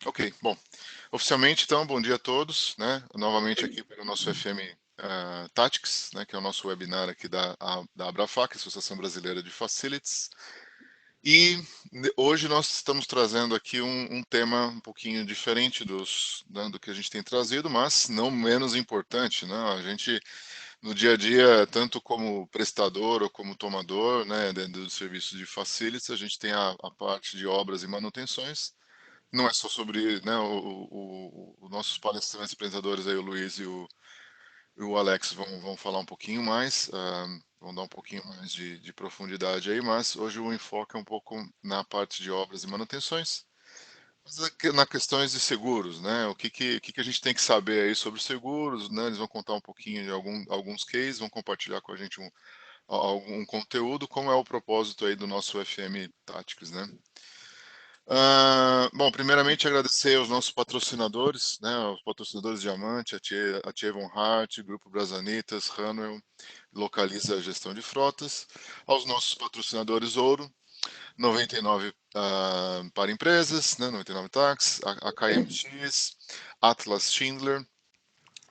Ok, bom, oficialmente então, bom dia a todos, né? Novamente aqui pelo nosso FM Tactics, né? Que é o nosso webinar aqui da Abrafac, Associação Brasileira de Facilities. E hoje nós estamos trazendo aqui um tema um pouquinho diferente do que a gente tem trazido, mas não menos importante, né? A gente, no dia a dia, tanto como prestador ou como tomador, né, dentro do serviço de Facilities, a gente tem a parte de obras e manutenções. Não é só sobre, né, os nossos palestrantes apresentadores aí, o Luiz e o Alex vão falar um pouquinho mais, vão dar um pouquinho mais de profundidade aí, mas hoje o enfoque é um pouco na parte de obras e manutenções, mas na questões de seguros, né, o que a gente tem que saber aí sobre seguros, né, eles vão contar um pouquinho de alguns cases, vão compartilhar com a gente algum conteúdo, como é o propósito aí do nosso FM Tactics, né. Bom, primeiramente agradecer aos nossos patrocinadores, né, os patrocinadores Diamante, a Tia Von Hart, Grupo Brasanitas, Hanwell, Localiza a Gestão de Frotas, aos nossos patrocinadores Ouro, 99 para empresas, né, 99 Tax, a KMX, Atlas Schindler,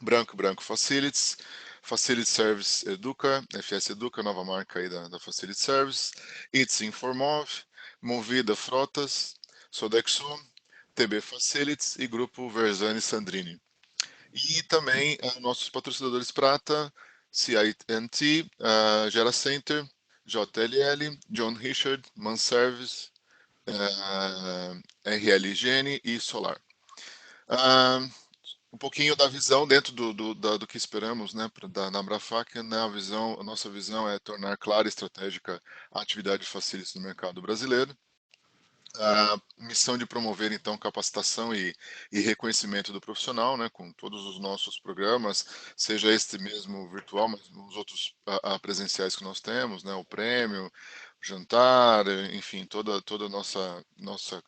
Branco Facilities, Facility Service Educa, FS Educa, nova marca aí da Facility Service, It's Informov, Movida Frotas, Sodexo, TB Facilities e Grupo Versani Sandrini. E também nossos patrocinadores Prata, CINT, Gera Center, JLL, John Richard, Manservice, RL Higiene e Solar. Uh, um pouquinho da visão dentro do que esperamos, né, na Abrafac, né, a nossa visão é tornar clara e estratégica a atividade de facilities no mercado brasileiro. A missão de promover, então, capacitação e reconhecimento do profissional, né, com todos os nossos programas, seja este mesmo virtual, mas os outros presenciais que nós temos, né, o prêmio, o jantar, enfim, toda a nossa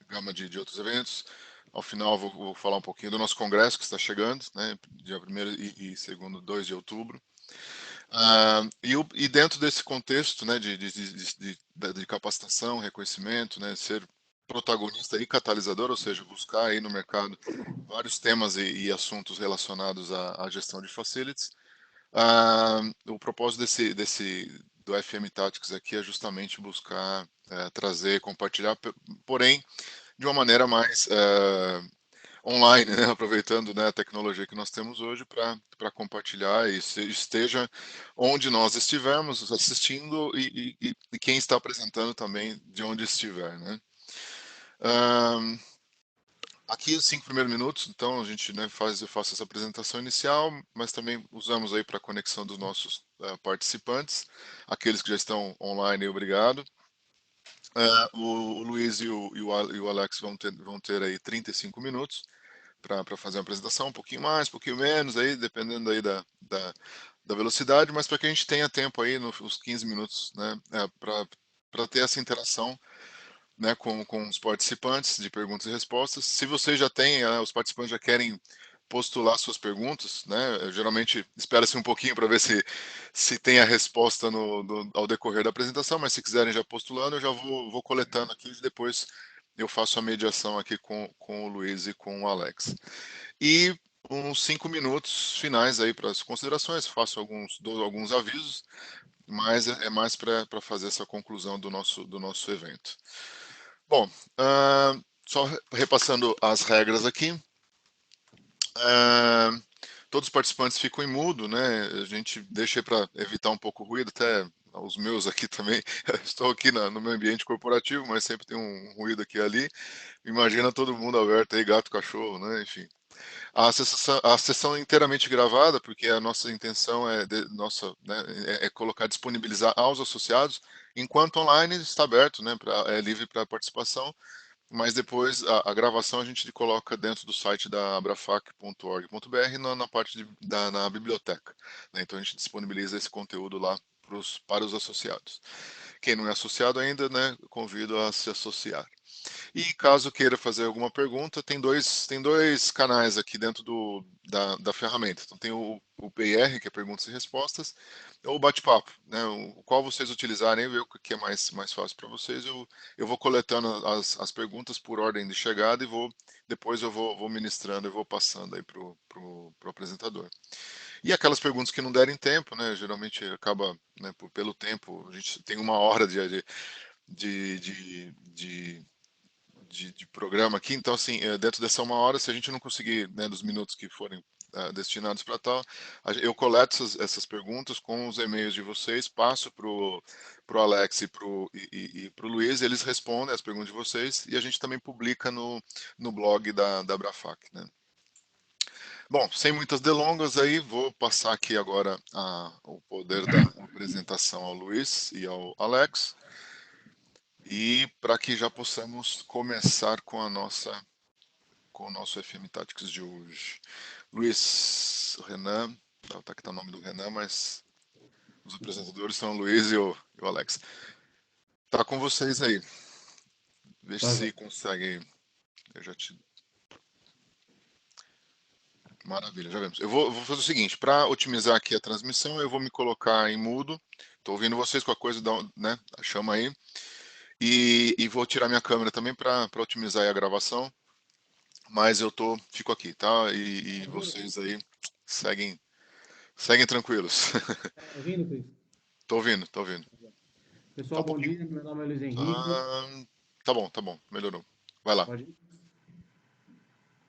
gama de outros eventos. Ao final, vou falar um pouquinho do nosso congresso que está chegando, né, dia 1º e 2º, 2 de outubro. E dentro desse contexto, né, de capacitação, reconhecimento, né, ser protagonista e catalisador, ou seja, buscar aí no mercado vários temas e assuntos relacionados à gestão de facilities. O propósito do FM Tactics aqui é justamente buscar trazer, compartilhar, porém de uma maneira mais online, né, aproveitando, né, a tecnologia que nós temos hoje para compartilhar e esteja onde nós estivermos assistindo e quem está apresentando também de onde estiver, né. Aqui os 5 primeiros minutos, então a gente, né, eu faço essa apresentação inicial, mas também usamos aí para a conexão dos nossos participantes, aqueles que já estão online, obrigado. O Luiz e o Alex vão ter aí 35 minutos para fazer uma apresentação, um pouquinho mais, um pouquinho menos, aí, dependendo aí da velocidade, mas para que a gente tenha tempo aí nos 15 minutos, né, para ter essa interação, né, com os participantes de perguntas e respostas. Se você já tem, os participantes já querem postular suas perguntas, né, geralmente espera-se um pouquinho para ver se tem a resposta ao decorrer da apresentação, mas se quiserem já postulando, eu já vou coletando aqui e depois eu faço a mediação aqui com o Luiz e com o Alex. E uns 5 minutos finais aí para as considerações, dou alguns avisos, mas é mais para fazer essa conclusão do nosso evento. Bom, só repassando as regras aqui. Todos os participantes ficam em mudo, né? A gente deixa para evitar um pouco o ruído, até os meus aqui também. Estou aqui no meu ambiente corporativo, mas sempre tem um ruído aqui e ali. Imagina todo mundo aberto aí, gato, cachorro, né? Enfim. A sessão é inteiramente gravada, porque a nossa intenção é colocar, disponibilizar aos associados, enquanto online está aberto, né, é livre para participação, mas depois a gravação a gente coloca dentro do site da abrafac.org.br na parte na biblioteca, né, então a gente disponibiliza esse conteúdo lá para os associados. Quem não é associado ainda, né, convido a se associar. E caso queira fazer alguma pergunta, tem dois canais aqui dentro da ferramenta. Então tem o PR, que é perguntas e respostas, ou o bate-papo, né? O qual vocês utilizarem, ver o que é mais fácil para vocês. Eu vou coletando as perguntas por ordem de chegada e depois eu vou ministrando e vou passando aí pro apresentador. E aquelas perguntas que não derem tempo, né? Geralmente acaba, né, pelo tempo, a gente tem 1 hora de, de, de de programa aqui, então assim, dentro dessa 1 hora, se a gente não conseguir, né, dos minutos que forem destinados para tal, eu coleto essas perguntas com os e-mails de vocês, passo pro Alex e pro Luiz, eles respondem as perguntas de vocês e a gente também publica no blog da Abrafac, né? Bom, sem muitas delongas aí, vou passar aqui agora o poder da apresentação ao Luiz e ao Alex. E para que já possamos começar com o nosso FM Tactics de hoje. Luiz, o Renan, tá aqui tá o nome do Renan, mas os apresentadores são o Luiz e o Alex. Tá com vocês aí. Vê Tá, se consegue. Eu já te. Maravilha, já vemos. Eu vou fazer o seguinte: para otimizar aqui a transmissão, eu vou me colocar em mudo. Estou ouvindo vocês com a coisa, né? Chama aí. E vou tirar minha câmera também para otimizar aí a gravação. Mas fico aqui, tá? E vocês aí seguem tranquilos. tá ouvindo, Cris? Tô ouvindo, tô ouvindo. Tá Pessoal, um bom pouquinho. dia. Meu nome é Luiz Henrique. Ah, tá bom, melhorou. Vai lá. Pode ir?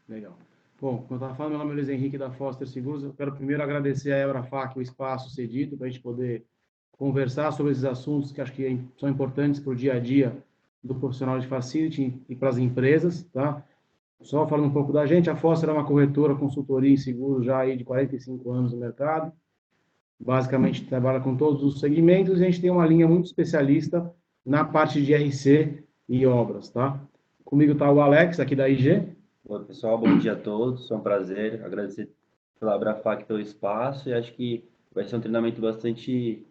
Legal. Bom, como eu estava falando, meu nome é Luiz Henrique da Foster Seguros. Eu quero primeiro agradecer à Abrafac o espaço cedido para a gente poder conversar sobre esses assuntos que acho que são importantes para o dia a dia do profissional de facility e para as empresas, tá? Só falando um pouco da gente, a Foster é uma corretora, consultoria em seguros já aí de 45 anos no mercado. Basicamente, trabalha com todos os segmentos e a gente tem uma linha muito especialista na parte de RC e obras, tá? Comigo está o Alex, aqui da IG. Oi, pessoal, bom dia a todos. É um prazer agradecer pela Abrafac pelo espaço e acho que vai ser um treinamento bastante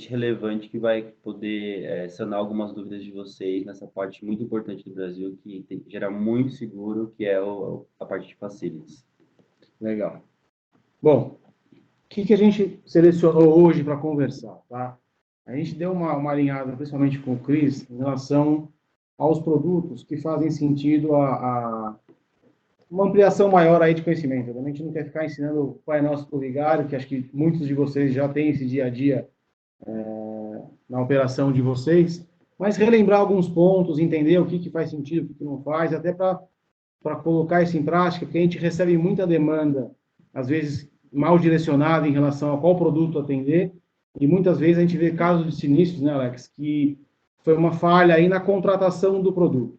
relevante que vai poder sanar algumas dúvidas de vocês nessa parte muito importante do Brasil que gera muito seguro, que é a parte de facilities. Legal. Bom, o que a gente selecionou hoje para conversar, tá? A gente deu uma alinhada, principalmente com o Cris, em relação aos produtos que fazem sentido a uma ampliação maior aí de conhecimento. A gente não quer ficar ensinando o Pai Nosso pro Vigário, que acho que muitos de vocês já têm esse dia a dia na operação de vocês, mas relembrar alguns pontos, entender o que faz sentido, o que não faz, até para colocar isso em prática, porque a gente recebe muita demanda, às vezes mal direcionada em relação a qual produto atender, e muitas vezes a gente vê casos de sinistros, né, Alex, que foi uma falha aí na contratação do produto.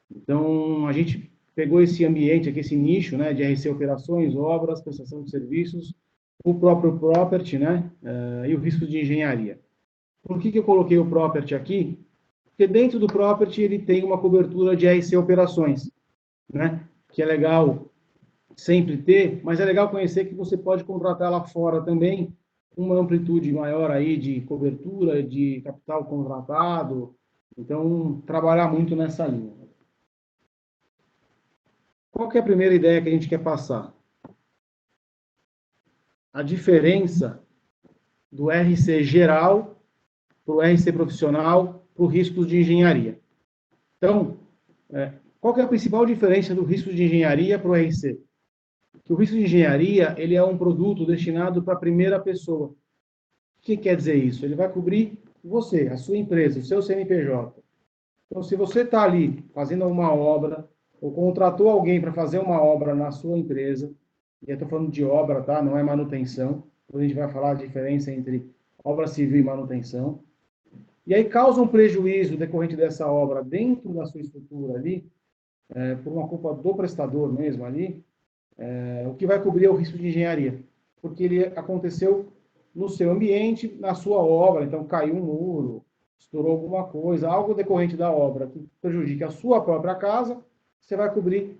Então, a gente pegou esse ambiente aqui, esse nicho, né, de RC operações, obras, prestação de serviços, o próprio property, né, e o risco de engenharia. Por que eu coloquei o property aqui? Porque dentro do property ele tem uma cobertura de RC operações, né, que é legal sempre ter, mas é legal conhecer que você pode contratar lá fora também uma amplitude maior aí de cobertura, de capital contratado, então trabalhar muito nessa linha. Qual que é a primeira ideia que a gente quer passar? A diferença do RC geral para o RC profissional para o risco de engenharia. Então, qual que é a principal diferença do risco de engenharia para o RC? Que o risco de engenharia ele é um produto destinado para a primeira pessoa. O que quer dizer isso? Ele vai cobrir você, a sua empresa, o seu CNPJ. Então, se você está ali fazendo uma obra, ou contratou alguém para fazer uma obra na sua empresa, e eu estou falando de obra, tá? Não é manutenção. Depois a gente vai falar a diferença entre obra civil e manutenção. E aí causa um prejuízo decorrente dessa obra dentro da sua estrutura ali, por uma culpa do prestador mesmo ali, o que vai cobrir é o risco de engenharia, porque ele aconteceu no seu ambiente, na sua obra, então caiu um muro, estourou alguma coisa, algo decorrente da obra que prejudique a sua própria casa, você vai cobrir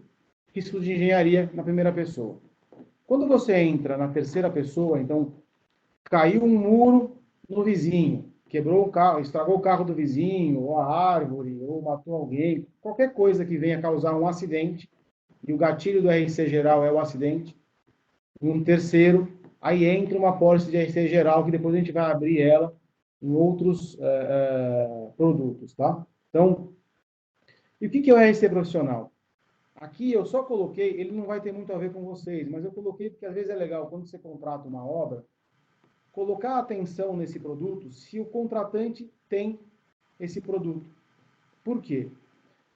risco de engenharia na primeira pessoa. Quando você entra na terceira pessoa, então caiu um muro no vizinho, quebrou o carro, estragou o carro do vizinho, ou a árvore, ou matou alguém, qualquer coisa que venha causar um acidente, e o gatilho do RC geral é o acidente, e um terceiro, aí entra uma pólice de RC geral, que depois a gente vai abrir ela em outros produtos, tá? Então, e o que é o RC profissional? Aqui eu só coloquei, ele não vai ter muito a ver com vocês, mas eu coloquei porque às vezes é legal, quando você contrata uma obra, colocar atenção nesse produto se o contratante tem esse produto. Por quê?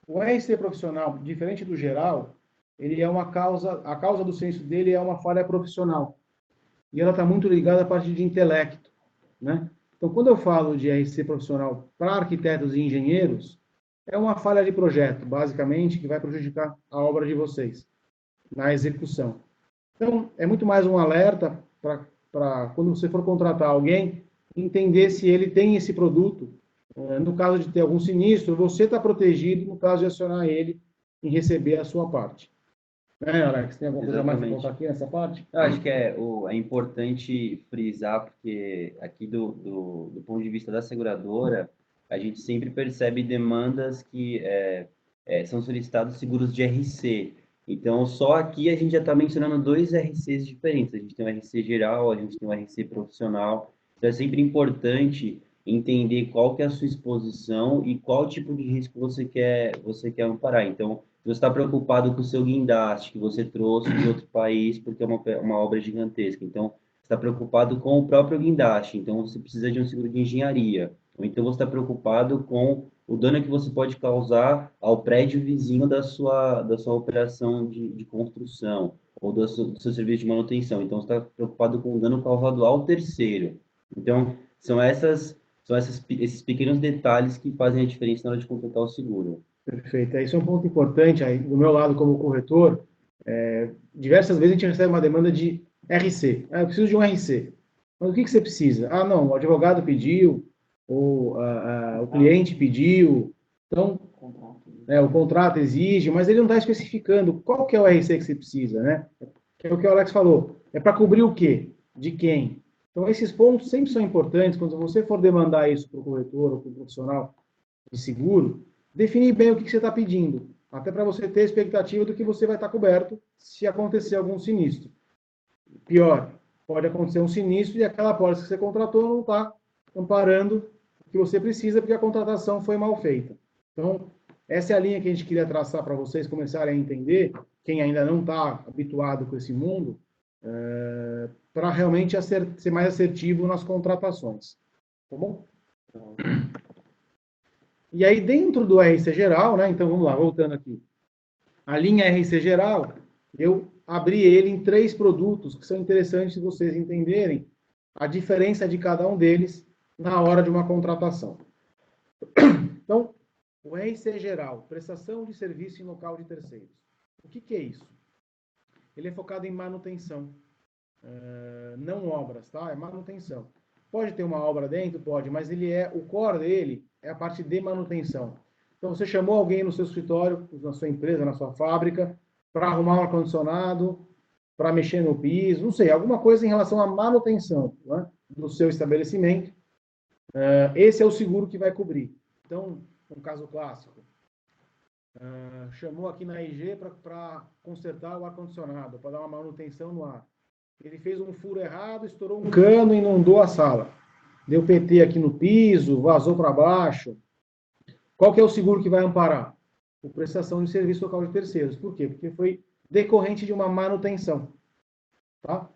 O RC profissional, diferente do geral, ele é uma causa, a causa do senso dele é uma falha profissional. E ela está muito ligada à parte de intelecto, né? Então, quando eu falo de RC profissional para arquitetos e engenheiros, é uma falha de projeto, basicamente, que vai prejudicar a obra de vocês na execução. Então, é muito mais um alerta para quando você for contratar alguém, entender se ele tem esse produto. No caso de ter algum sinistro, você está protegido no caso de acionar ele em receber a sua parte. Alex, tem alguma coisa mais para contar aqui nessa parte? Eu acho que é importante frisar, porque aqui do ponto de vista da seguradora, a gente sempre percebe demandas que são solicitados seguros de RC. Então, só aqui a gente já está mencionando dois RCs diferentes. A gente tem o RC geral, a gente tem o RC profissional. Então, é sempre importante entender qual que é a sua exposição e qual tipo de risco você quer amparar. Então, você está preocupado com o seu guindaste que você trouxe de outro país porque é uma obra gigantesca. Então, você está preocupado com o próprio guindaste. Então, você precisa de um seguro de engenharia. Ou então, você está preocupado com o dano que você pode causar ao prédio vizinho da sua operação de construção ou do seu serviço de manutenção. Então, você está preocupado com o dano causado ao terceiro. Então, esses pequenos detalhes que fazem a diferença na hora de contratar o seguro. Perfeito. Isso é um ponto importante. Aí, do meu lado, como corretor, diversas vezes a gente recebe uma demanda de RC. Eu preciso de um RC. Mas o que você precisa? Não, o advogado pediu, ou o cliente pediu. Então, o contrato exige, mas ele não está especificando qual que é o RC que você precisa, né? Que é o que o Alex falou. É para cobrir o quê? De quem? Então, esses pontos sempre são importantes quando você for demandar isso para o corretor ou para o profissional de seguro, definir bem o que você está pedindo, até para você ter expectativa do que você vai estar coberto se acontecer algum sinistro. Pior, pode acontecer um sinistro e aquela pólice que você contratou não está amparando o que você precisa porque a contratação foi mal feita. Então, essa é a linha que a gente queria traçar para vocês começarem a entender, quem ainda não está habituado com esse mundo, para realmente ser mais assertivo nas contratações. Tá bom? E aí, dentro do RC geral, né? Então, vamos lá, voltando aqui. A linha RC geral, eu abri ele em 3 produtos que são interessantes vocês entenderem a diferença de cada um deles na hora de uma contratação. Então, o RC geral, prestação de serviço em local de terceiros. O que é isso? Ele é focado em manutenção, não obras, tá? É manutenção. Pode ter uma obra dentro? Pode, mas o core dele é a parte de manutenção. Então, você chamou alguém no seu escritório, na sua empresa, na sua fábrica, para arrumar um ar-condicionado, para mexer no piso, não sei, alguma coisa em relação à manutenção, né, do seu estabelecimento. Esse é o seguro que vai cobrir. Então, um caso clássico. Chamou aqui na IG para consertar o ar-condicionado, para dar uma manutenção no ar. Ele fez um furo errado, estourou um cano e inundou a sala. Deu PT aqui no piso, vazou para baixo. Qual que é o seguro que vai amparar? O prestação de serviço local de terceiros. Por quê? Porque foi decorrente de uma manutenção. Tá?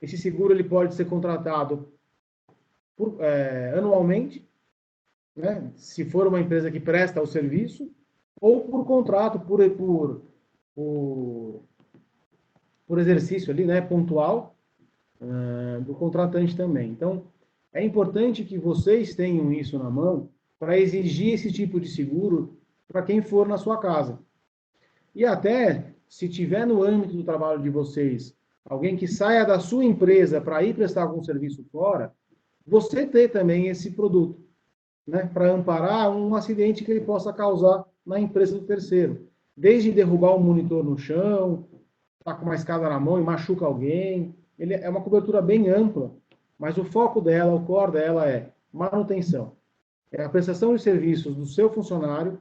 Esse seguro ele pode ser contratado anualmente, né? Se for uma empresa que presta o serviço, ou por contrato, por exercício ali, né, pontual, do contratante também. Então, é importante que vocês tenham isso na mão para exigir esse tipo de seguro para quem for na sua casa. E até, se tiver no âmbito do trabalho de vocês, alguém que saia da sua empresa para ir prestar algum serviço fora, você ter também esse produto, né, para amparar um acidente que ele possa causar na empresa do terceiro. Desde derrubar um monitor no chão, tá com uma escada na mão e machuca alguém. Ele é uma cobertura bem ampla, mas o foco dela, o core dela é manutenção. É a prestação de serviços do seu funcionário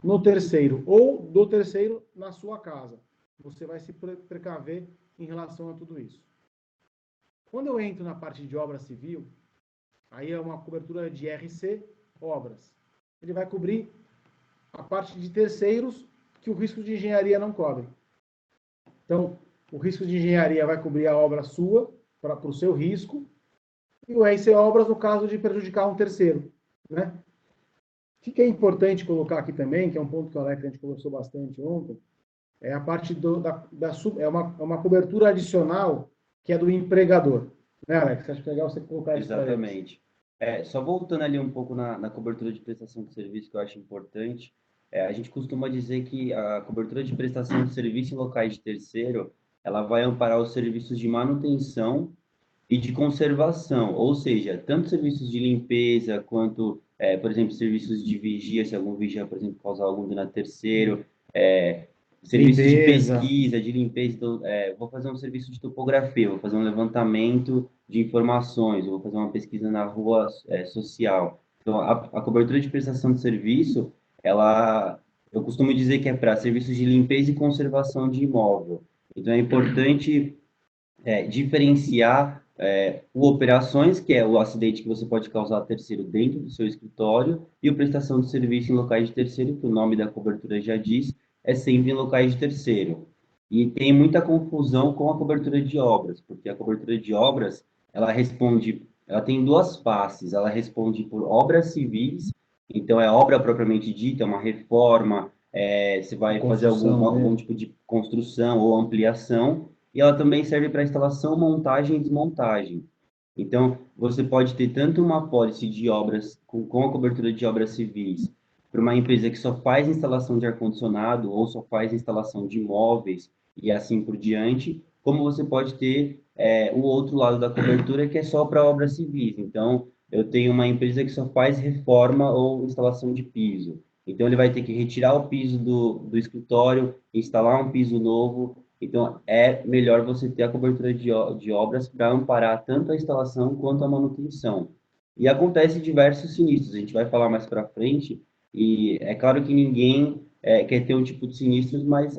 no terceiro ou do terceiro na sua casa. Você vai se precaver em relação a tudo isso. Quando eu entro na parte de obra civil, aí é uma cobertura de RC, obras. Ele vai cobrir a parte de terceiros que o risco de engenharia não cobre. Então, o risco de engenharia vai cobrir a obra sua, para o seu risco, e o RC Obras no caso de prejudicar um terceiro. Né? O que é importante colocar aqui também, que é um ponto que o Alex a gente conversou bastante ontem, é a parte é uma cobertura adicional que é do empregador. Né, Alex? Acho que é legal você colocar isso para eles. Exatamente. Só voltando ali um pouco na cobertura de prestação de serviço, que eu acho importante, a gente costuma dizer que a cobertura de prestação de serviço em locais de terceiro, ela vai amparar os serviços de manutenção e de conservação, ou seja, tanto serviços de limpeza quanto, por exemplo, serviços de vigia, se algum vigia, por exemplo, causar algum dano a terceiro, serviços de Limpeza. pesquisa, de limpeza. Então, vou fazer um serviço de topografia, vou fazer um levantamento de informações, vou fazer uma pesquisa na rua social. Então, a cobertura de prestação de serviço, eu costumo dizer que é para serviços de limpeza e conservação de imóvel. Então, é importante diferenciar o operações, que é o acidente que você pode causar a terceiro dentro do seu escritório, e o prestação de serviço em locais de terceiro, que o nome da cobertura já diz, é sempre em locais de terceiro. E tem muita confusão com a cobertura de obras, porque a cobertura de obras, ela tem duas faces, ela responde por obras civis, então é obra propriamente dita, uma reforma, você vai fazer algum tipo de construção ou ampliação, e ela também serve para instalação, montagem e desmontagem. Então, você pode ter tanto uma apólice de obras com a cobertura de obras civis para uma empresa que só faz instalação de ar-condicionado ou só faz instalação de móveis e assim por diante, como você pode ter o outro lado da cobertura que é só para obras civis. Então, eu tenho uma empresa que só faz reforma ou instalação de piso. Então, ele vai ter que retirar o piso do escritório, instalar um piso novo. Então, é melhor você ter a cobertura de obras para amparar tanto a instalação quanto a manutenção. E acontece diversos sinistros, a gente vai falar mais para frente, e é claro que ninguém quer ter um tipo de sinistro, mas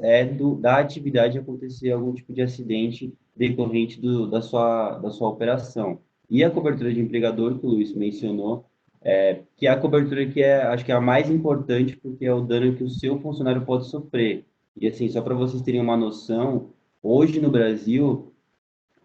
da atividade acontecer algum tipo de acidente decorrente da sua operação. E a cobertura de empregador, que o Luiz mencionou, que é a cobertura que acho que é a mais importante, porque é o dano que o seu funcionário pode sofrer. E assim, só para vocês terem uma noção, hoje no Brasil,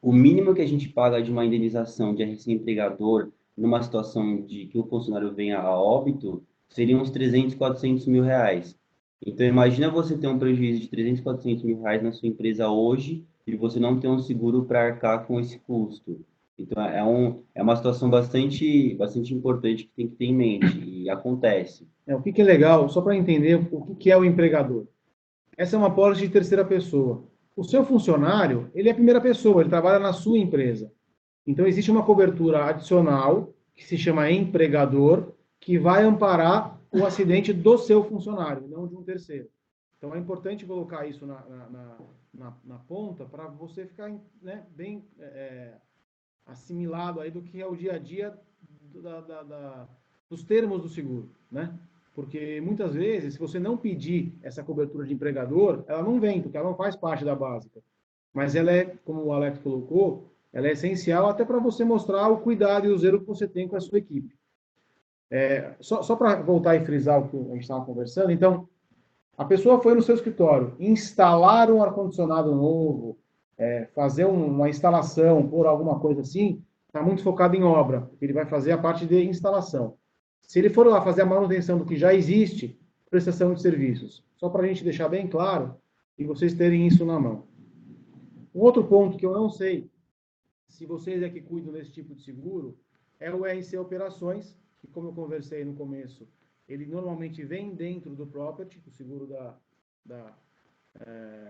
o mínimo que a gente paga de uma indenização de RC empregador numa situação de que o funcionário venha a óbito seriam uns 300, 400 mil reais. Então, imagina você ter um prejuízo de 300, 400 mil reais na sua empresa hoje e você não ter um seguro para arcar com esse custo. Então, é uma situação bastante, bastante importante que tem que ter em mente e acontece. O que é legal, só para entender o que é o empregador. Essa é uma pólice de terceira pessoa. O seu funcionário, ele é a primeira pessoa, ele trabalha na sua empresa. Então, existe uma cobertura adicional, que se chama empregador, que vai amparar o acidente do seu funcionário, não de um terceiro. Então, é importante colocar isso na ponta para você ficar bem assimilado aí do que é o dia a dia dos termos do seguro, né? Porque muitas vezes, se você não pedir essa cobertura de empregador, ela não vem, porque ela não faz parte da básica. Mas ela é, como o Alex colocou, ela é essencial até para você mostrar o cuidado e o zelo que você tem com a sua equipe. Só para voltar e frisar o que a gente estava conversando, então, a pessoa foi no seu escritório instalar um ar-condicionado novo, fazer uma instalação, por alguma coisa assim, está muito focado em obra. Ele vai fazer a parte de instalação. Se ele for lá fazer a manutenção do que já existe, prestação de serviços. Só para a gente deixar bem claro e vocês terem isso na mão. Um outro ponto que eu não sei se vocês é que cuidam desse tipo de seguro é o RC Operações, que como eu conversei no começo, ele normalmente vem dentro do property, do seguro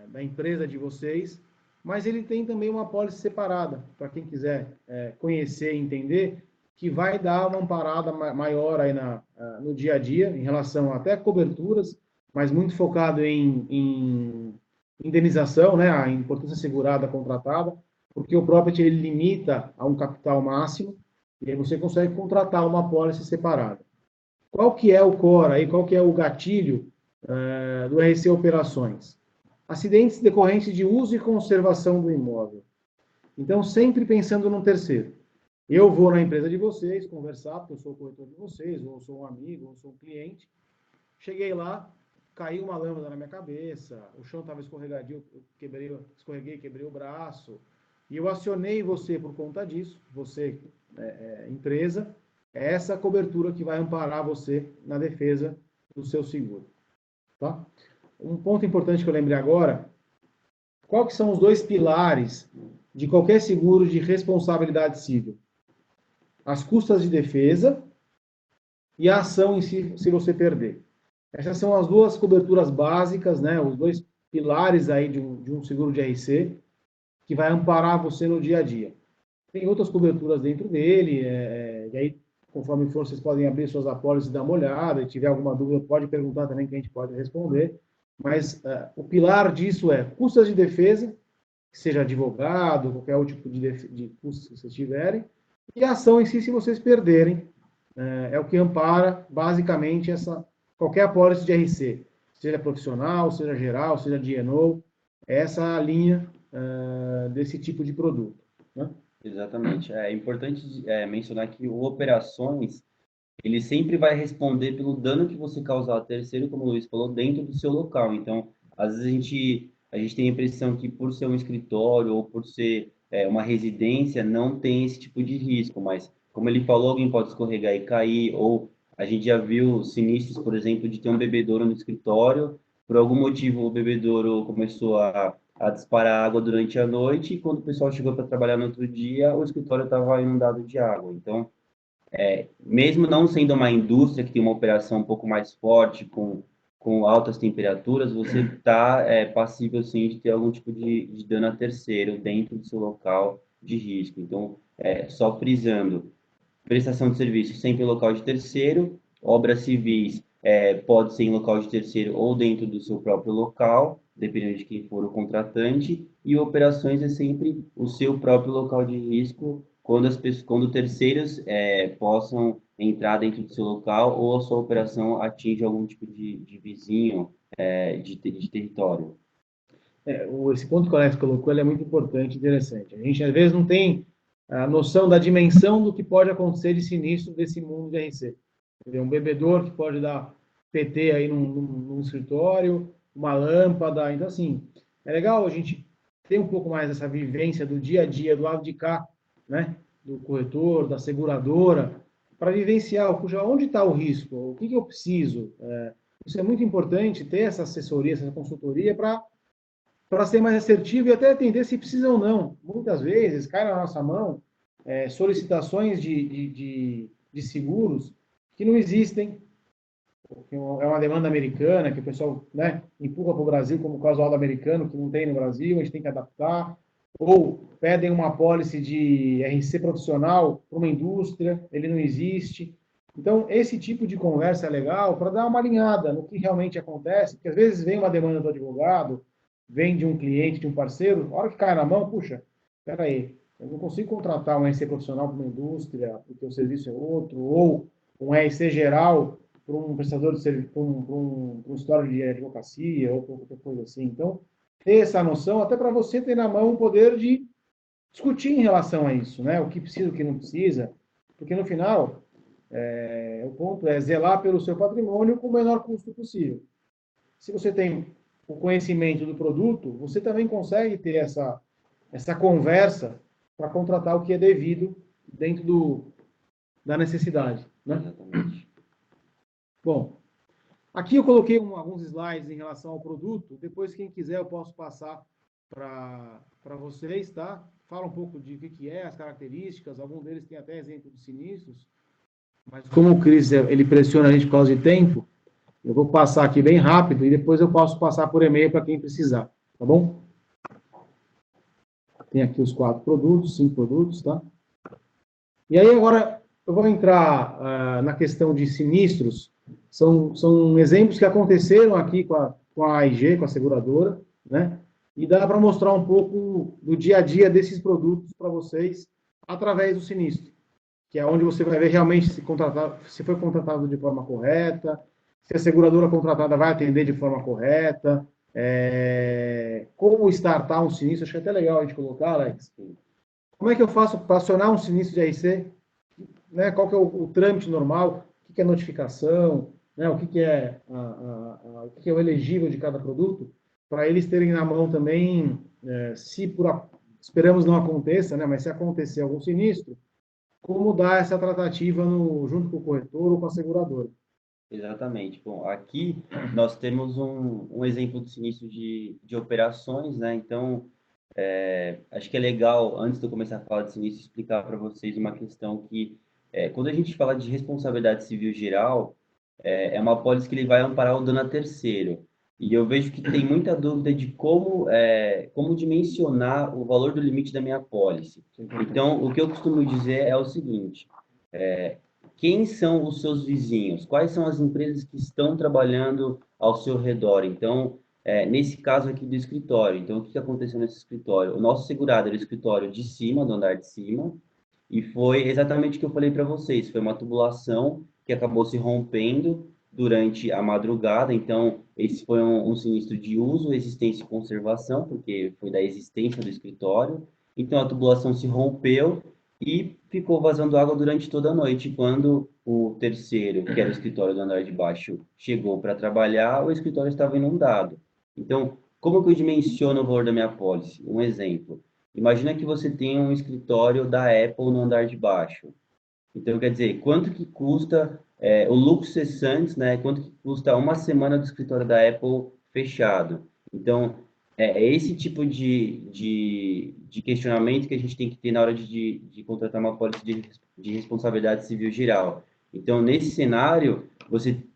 da empresa de vocês, mas ele tem também uma pólice separada, para quem quiser conhecer e entender, que vai dar uma amparada maior aí no dia a dia, em relação até a coberturas, mas muito focado em indenização, né, a importância segurada contratada, porque o property ele limita a um capital máximo, E aí você consegue contratar uma apólice separada. Qual que é o core aí, qual que é o gatilho do RC Operações? Acidentes decorrentes de uso e conservação do imóvel. Então, sempre pensando num terceiro. Eu vou na empresa de vocês conversar, porque eu sou o corretor de vocês, ou sou um amigo, ou sou um cliente. Cheguei lá, caiu uma lâmpada na minha cabeça, o chão estava escorregadio, eu escorreguei, quebrei o braço, e eu acionei você por conta disso, você, empresa, é essa cobertura que vai amparar você na defesa do seu seguro. Tá? Um ponto importante que eu lembrei agora, qual que são os dois pilares de qualquer seguro de responsabilidade civil? As custas de defesa e a ação em si, se você perder. Essas são as duas coberturas básicas, né? Os dois pilares aí de um seguro de RC que vai amparar você no dia a dia. Tem outras coberturas dentro dele, e aí, conforme for, vocês podem abrir suas apólices e dar uma olhada, e tiver alguma dúvida, pode perguntar também que a gente pode responder. Mas o pilar disso é custas de defesa, que seja advogado, qualquer outro tipo de custos que vocês tiverem, e a ação em si, se vocês perderem, é o que ampara, basicamente, qualquer apólice de RC, seja profissional, seja geral, seja de E&O, essa a linha desse tipo de produto. Né? Exatamente. É importante mencionar que o operações, ele sempre vai responder pelo dano que você causar a terceiro, como o Luiz falou, dentro do seu local. Então, às vezes a gente tem a impressão que por ser um escritório ou por ser uma residência, não tem esse tipo de risco, mas como ele falou, alguém pode escorregar e cair, ou a gente já viu sinistros, por exemplo, de ter um bebedouro no escritório, por algum motivo o bebedouro começou a disparar água durante a noite, e quando o pessoal chegou para trabalhar no outro dia, o escritório estava inundado de água. Então, mesmo não sendo uma indústria que tem uma operação um pouco mais forte, com altas temperaturas, você está passível, sim, de ter algum tipo de dano a terceiro dentro do seu local de risco. Então, só frisando, prestação de serviço sempre em local de terceiro, obras civis pode ser em local de terceiro ou dentro do seu próprio local, dependendo de quem for o contratante, e operações é sempre o seu próprio local de risco, quando terceiros possam entrar dentro do seu local ou a sua operação atinge algum tipo de vizinho de território. Esse ponto que o Alex colocou ele é muito importante e interessante. A gente, às vezes, não tem a noção da dimensão do que pode acontecer de sinistro desse mundo de RC. Um bebedouro que pode dar PT aí num escritório, uma lâmpada. Então, assim, é legal a gente ter um pouco mais dessa vivência do dia a dia, do lado de cá, né? Do corretor, da seguradora, para vivenciar, puxa, onde está o risco? O que eu preciso? Isso é muito importante, ter essa assessoria, essa consultoria para ser mais assertivo e até entender se precisa ou não. Muitas vezes cai na nossa mão solicitações de seguros que não existem, que é uma demanda americana, que o pessoal, né, empurra para o Brasil como casual americano, que não tem no Brasil, a gente tem que adaptar, ou pedem uma apólice de RC profissional para uma indústria, ele não existe. Então, esse tipo de conversa é legal para dar uma alinhada no que realmente acontece, porque às vezes vem uma demanda do advogado, vem de um cliente, de um parceiro, a hora que cai na mão, puxa, espera aí, eu não consigo contratar um RC profissional para uma indústria, porque o serviço é outro, ou um RC geral para um prestador de serviço, para um escritório de advocacia, ou qualquer coisa assim. Então, ter essa noção, até para você ter na mão o poder de discutir em relação a isso, né? O que precisa, o que não precisa, porque no final, o ponto é zelar pelo seu patrimônio com o menor custo possível. Se você tem o conhecimento do produto, você também consegue ter essa conversa para contratar o que é devido dentro da necessidade. Né? Exatamente. Bom, aqui eu coloquei alguns slides em relação ao produto. Depois, quem quiser, eu posso passar para vocês, tá? Fala um pouco de o que é, as características. Algum deles tem até exemplo de sinistros. Mas como o Cris, ele pressiona a gente por causa de tempo, eu vou passar aqui bem rápido e depois eu posso passar por e-mail para quem precisar, tá bom? Tem aqui os 5 produtos, tá? E aí agora eu vou entrar na questão de sinistros. São exemplos que aconteceram aqui com a AIG, com a seguradora, né? E dá para mostrar um pouco do dia a dia desses produtos para vocês através do sinistro. que é onde você vai ver realmente se foi contratado de forma correta, se a seguradora contratada vai atender de forma correta, como startar um sinistro. Acho que é até legal a gente colocar, Alex. Como é que eu faço para acionar um sinistro de RC? Né? Qual que é o trâmite normal? O que é notificação? Né? O que é o elegível de cada produto? Para eles terem na mão também, esperamos não aconteça, né? Mas se acontecer algum sinistro, como dar essa tratativa junto com o corretor ou com a seguradora. Exatamente. Bom, aqui nós temos um exemplo de sinistro de operações, né? Então, acho que é legal, antes de eu começar a falar de sinistro, explicar para vocês uma questão que, quando a gente fala de responsabilidade civil geral, é uma apólice que ele vai amparar o dano a terceiro. E eu vejo que tem muita dúvida de como dimensionar o valor do limite da minha apólice. Então, o que eu costumo dizer é o seguinte: quem são os seus vizinhos? Quais são as empresas que estão trabalhando ao seu redor? Então, nesse caso aqui do escritório, então o que aconteceu nesse escritório? O nosso segurado era o escritório de cima, do andar de cima, e foi exatamente o que eu falei para vocês. Foi uma tubulação que acabou se rompendo durante a madrugada. Então, esse foi um sinistro de uso, existência e conservação, porque foi da existência do escritório. Então, a tubulação se rompeu e ficou vazando água durante toda a noite. Quando o terceiro, que era o escritório do andar de baixo, chegou para trabalhar, o escritório estava inundado. Então, como que eu dimensiono o valor da minha apólice? Um exemplo. Imagina que você tem um escritório da Apple no andar de baixo. Então, quer dizer, quanto que custa o lucro cessante, né? Quanto que custa uma semana do escritório da Apple fechado? Então, é esse tipo de questionamento que a gente tem que ter na hora de contratar uma pólice de responsabilidade civil geral. Então, nesse cenário,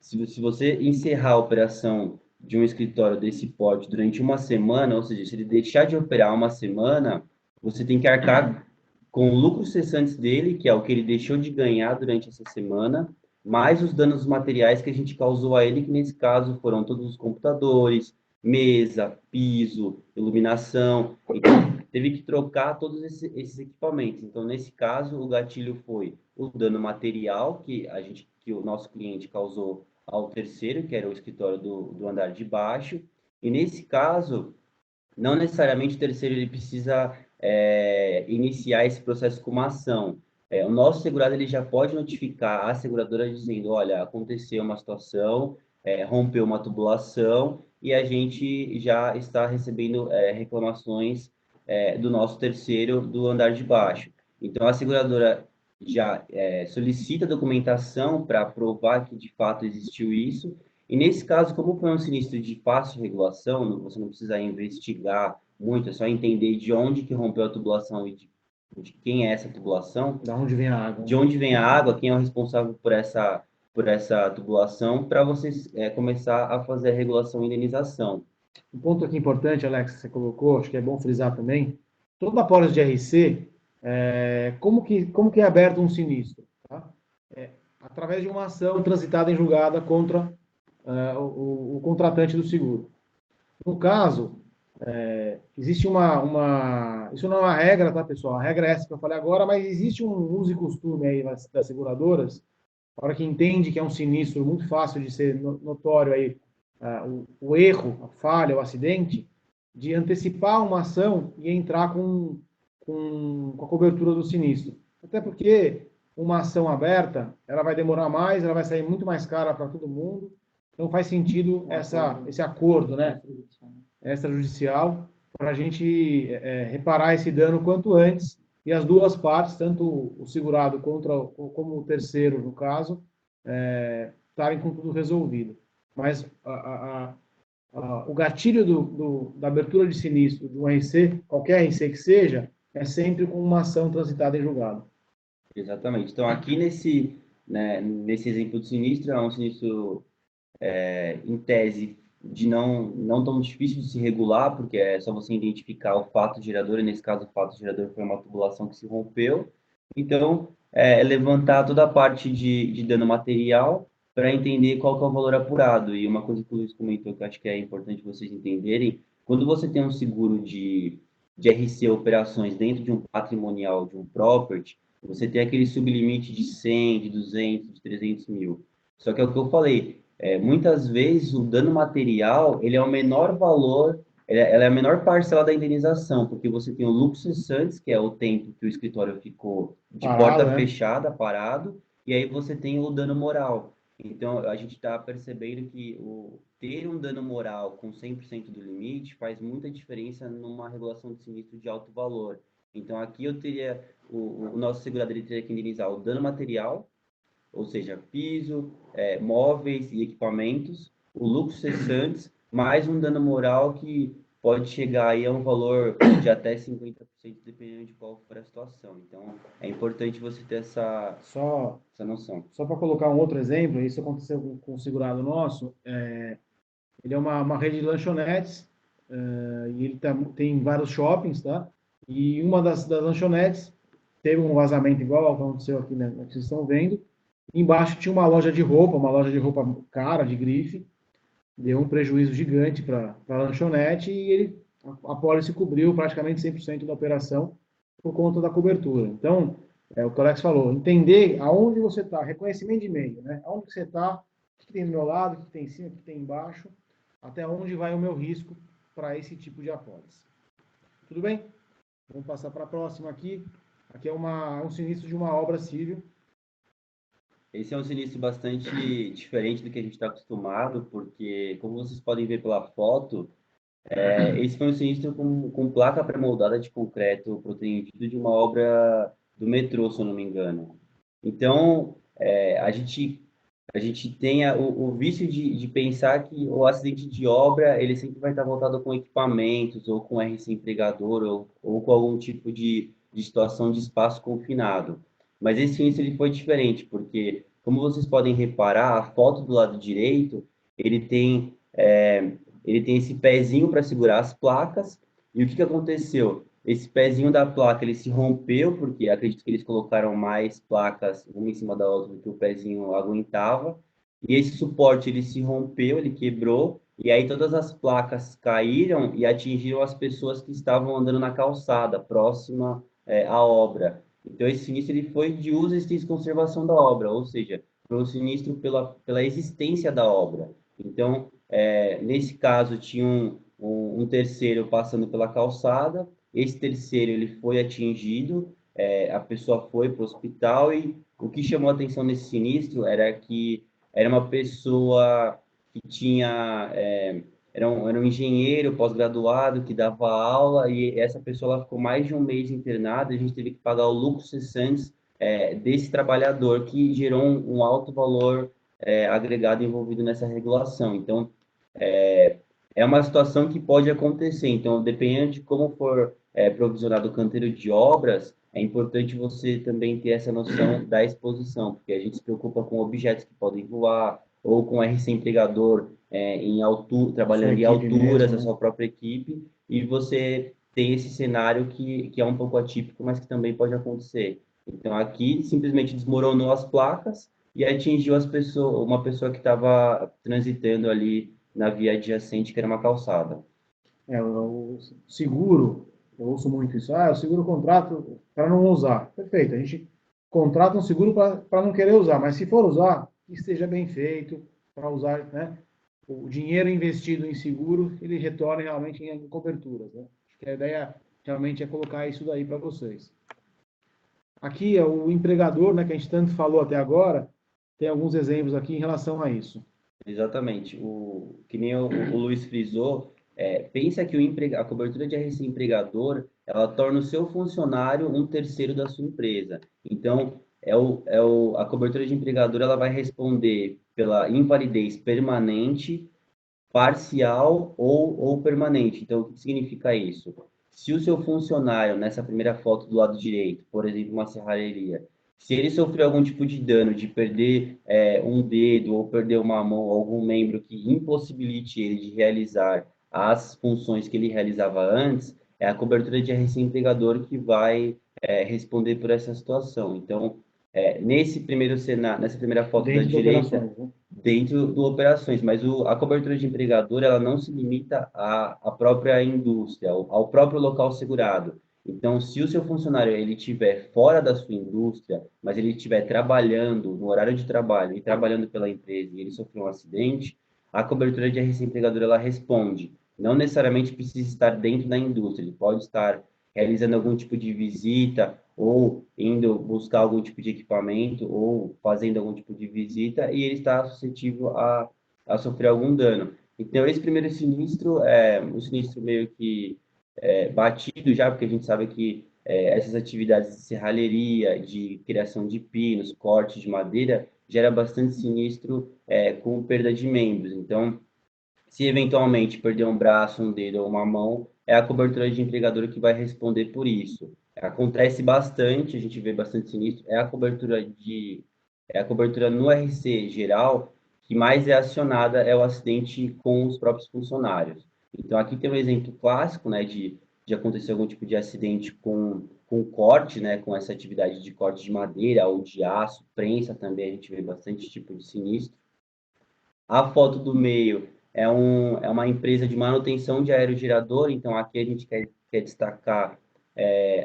se você encerrar a operação de um escritório desse porte durante uma semana, ou seja, se ele deixar de operar uma semana, você tem que arcar com o lucro cessante dele, que é o que ele deixou de ganhar durante essa semana, mais os danos materiais que a gente causou a ele, que nesse caso foram todos os computadores, mesa, piso, iluminação. Então, teve que trocar todos esses equipamentos. Então, nesse caso, o gatilho foi o dano material que o nosso cliente causou ao terceiro, que era o escritório do andar de baixo. E nesse caso, não necessariamente o terceiro ele precisa iniciar esse processo com uma ação. O nosso segurado ele já pode notificar a seguradora dizendo, olha, aconteceu uma situação, rompeu uma tubulação e a gente já está recebendo reclamações do nosso terceiro do andar de baixo. Então a seguradora já solicita documentação para provar que de fato existiu isso. E nesse caso, como foi um sinistro de fácil regulação, você não precisa investigar muito, é só entender de onde que rompeu a tubulação e de quem é essa tubulação, Da onde vem a água? de onde vem a água, quem é o responsável por essa tubulação, para você começar a fazer a regulação e indenização. Um ponto aqui importante, Alex, que você colocou, acho que é bom frisar também, toda apólice de RC, como que é aberto um sinistro? Tá? Através de uma ação transitada em julgada contra o contratante do seguro. No caso, existe isso não é uma regra, tá, pessoal? A regra é essa que eu falei agora, mas existe um uso e costume aí das seguradoras, a hora que entende que é um sinistro muito fácil de ser notório aí, o erro, a falha, o acidente, de antecipar uma ação e entrar com a cobertura do sinistro. Até porque uma ação aberta, ela vai demorar mais, ela vai sair muito mais cara para todo mundo, então faz sentido esse acordo, né, extrajudicial, para a gente reparar esse dano quanto antes e as duas partes, tanto o segurado como o terceiro, no caso, estarem com tudo resolvido. Mas o gatilho da abertura de sinistro de um RC, qualquer RC que seja, é sempre com uma ação transitada em julgado. Exatamente. Então, aqui nesse exemplo de sinistro, é um sinistro em tese, de não tão difícil de se regular, porque é só você identificar o fato gerador, e nesse caso o fato gerador foi uma tubulação que se rompeu. Então, levantar toda a parte de dano material para entender qual que é o valor apurado. E uma coisa que o Luiz comentou que eu acho que é importante vocês entenderem, quando você tem um seguro de RC operações dentro de um patrimonial, de um property, você tem aquele sublimite de 100, de 200, de 300 mil. Só que é o que eu falei, muitas vezes o dano material, ele é o menor valor, ela é a menor parcela da indenização, porque você tem o lucro cessante, que é o tempo que o escritório ficou de Parado, porta né? fechada, parado, e aí você tem o dano moral. Então, a gente está percebendo que ter um dano moral com 100% do limite faz muita diferença numa regulação de sinistro de alto valor. Então, aqui eu teria, o nosso segurador ele teria que indenizar o dano material, ou seja, piso, móveis e equipamentos, o lucro cessantes, mais um dano moral que pode chegar aí a um valor de até 50%, dependendo de qual for a situação. Então, é importante você ter Só, essa noção. só para colocar um outro exemplo, isso aconteceu com o segurado nosso. Ele é uma rede de lanchonetes, e ele tem vários shoppings, tá? E uma das lanchonetes teve um vazamento igual ao que aconteceu aqui, né, que vocês estão vendo. Embaixo tinha uma loja de roupa cara, de grife, deu um prejuízo gigante para a lanchonete e a pólice cobriu praticamente 100% da operação por conta da cobertura. Então, o que o Alex falou, entender aonde você está, reconhecimento de meio, né? Aonde você está, o que tem do meu lado, o que tem em cima, o que tem embaixo, até onde vai o meu risco para esse tipo de apólice. Tudo bem? Vamos passar para a próxima aqui. Aqui é um sinistro de uma obra civil. Esse é um sinistro bastante diferente do que a gente está acostumado, porque, como vocês podem ver pela foto, esse foi um sinistro com placa pré-moldada de concreto proteendido de uma obra do metrô, se eu não me engano. Então, a gente tem o vício de pensar que o acidente de obra ele sempre vai estar voltado com equipamentos, ou com RC empregador, ou com algum tipo de situação de espaço confinado. Mas esse sinistro ele foi diferente, porque, como vocês podem reparar, a foto do lado direito, ele tem, ele tem esse pezinho para segurar as placas. E o que aconteceu? Esse pezinho da placa ele se rompeu, porque acredito que eles colocaram mais placas uma em cima da outra do que o pezinho aguentava. E esse suporte ele se rompeu, ele quebrou, e aí todas as placas caíram e atingiram as pessoas que estavam andando na calçada, próxima, à obra. Então esse sinistro ele foi de uso, assistência e conservação da obra, ou seja, foi um sinistro pela existência da obra. Então, nesse caso, tinha um terceiro passando pela calçada, esse terceiro ele foi atingido, a pessoa foi para o hospital e o que chamou a atenção nesse sinistro era que era uma pessoa que tinha, era um engenheiro pós-graduado que dava aula e essa pessoa ela ficou mais de um mês internada e a gente teve que pagar o lucro cessante desse trabalhador que gerou um alto valor agregado envolvido nessa regulação. Então, é uma situação que pode acontecer. Então, dependendo de como for provisionado o canteiro de obras, é importante você também ter essa noção da exposição, porque a gente se preocupa com objetos que podem voar, ou com RC empregador em altura, Sua trabalhando em equipe alturas, mesmo, a né? sua própria equipe, e você tem esse cenário que é um pouco atípico, mas que também pode acontecer. Então, aqui simplesmente desmoronou as placas e atingiu uma pessoa que estava transitando ali na via adjacente, que era uma calçada. O seguro, eu ouço muito isso. O seguro contrato para não usar. Perfeito, a gente contrata um seguro para não querer usar, mas se for usar, que esteja bem feito, para usar, né? O dinheiro investido em seguro, ele retorna realmente em coberturas, né? Acho que a ideia realmente é colocar isso daí para vocês. Aqui é o empregador, né, que a gente tanto falou até agora, tem alguns exemplos aqui em relação a isso. Exatamente. Que nem o Luiz frisou, pensa que a cobertura de RC empregador, ela torna o seu funcionário um terceiro da sua empresa. Então, a cobertura de empregador, ela vai responder pela invalidez permanente, parcial ou permanente. Então, o que significa isso? Se o seu funcionário, nessa primeira foto do lado direito, por exemplo, uma serralheria, se ele sofreu algum tipo de dano, de perder um dedo ou perder uma mão, algum membro que impossibilite ele de realizar as funções que ele realizava antes, é a cobertura de RC empregador que vai responder por essa situação. Então, nesse primeiro cenário, nessa primeira foto da Dentro de direita, operações, né? dentro do operações, mas a cobertura de empregador ela não se limita à própria indústria, ao próprio local segurado. Então, se o seu funcionário ele estiver fora da sua indústria, mas ele estiver trabalhando no horário de trabalho e trabalhando pela empresa e ele sofreu um acidente, a cobertura de RC empregador ela responde. Não necessariamente precisa estar dentro da indústria, ele pode estar realizando algum tipo de visita ou indo buscar algum tipo de equipamento ou fazendo algum tipo de visita e ele está suscetível a sofrer algum dano. Então, esse primeiro sinistro é um sinistro meio que batido já, porque a gente sabe que essas atividades de serralheria, de criação de pinos, corte de madeira, gera bastante sinistro com perda de membros. Então, se eventualmente perder um braço, um dedo ou uma mão, é a cobertura de empregador que vai responder por isso. Acontece bastante, a gente vê bastante sinistro, é a cobertura no RC geral que mais é acionada é o acidente com os próprios funcionários. Então aqui tem um exemplo clássico, né, de acontecer algum tipo de acidente com corte, né, com essa atividade de corte de madeira ou de aço, prensa também, a gente vê bastante tipo de sinistro. A foto do meio é uma empresa de manutenção de aerogerador, então aqui a gente quer destacar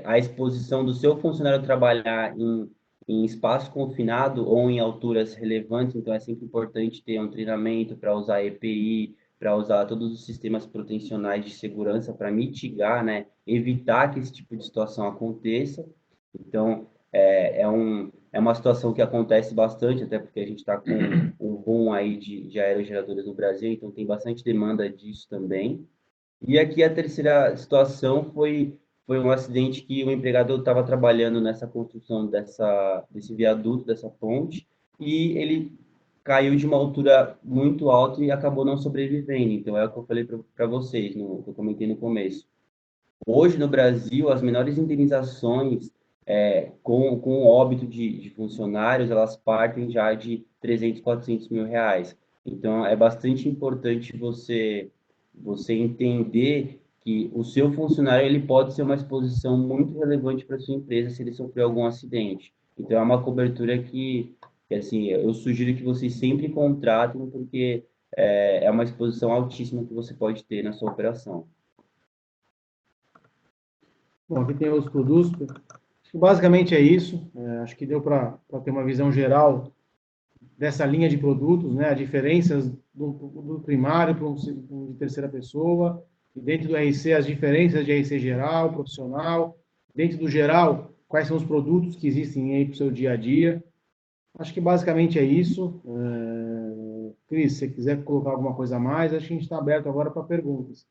a exposição do seu funcionário trabalhar em espaço confinado ou em alturas relevantes, então é sempre importante ter um treinamento para usar EPI, para usar todos os sistemas protecionais de segurança para mitigar, né, evitar que esse tipo de situação aconteça. Então, é uma situação que acontece bastante, até porque a gente está com um boom aí de aerogeradores no Brasil, então tem bastante demanda disso também. E aqui a terceira situação foi um acidente que o empregado estava trabalhando nessa construção desse viaduto, dessa ponte, e ele caiu de uma altura muito alta e acabou não sobrevivendo. Então é o que eu falei para vocês, que eu comentei no começo. Hoje, no Brasil, as menores indenizações com o óbito de funcionários, elas partem já de 300, 400 mil reais. Então, é bastante importante você entender que o seu funcionário ele pode ser uma exposição muito relevante para sua empresa se ele sofrer algum acidente. Então, é uma cobertura que assim, eu sugiro que vocês sempre contratem, porque é uma exposição altíssima que você pode ter na sua operação. Bom, aqui tem os produtos. Acho que basicamente é isso. Acho que deu para ter uma visão geral dessa linha de produtos, né? As diferenças do primário para um de terceira pessoa, e dentro do RC as diferenças de RC geral, profissional, dentro do geral, quais são os produtos que existem aí para o seu dia a dia. Acho que basicamente é isso. Cris, se você quiser colocar alguma coisa a mais, acho que a gente está aberto agora para perguntas.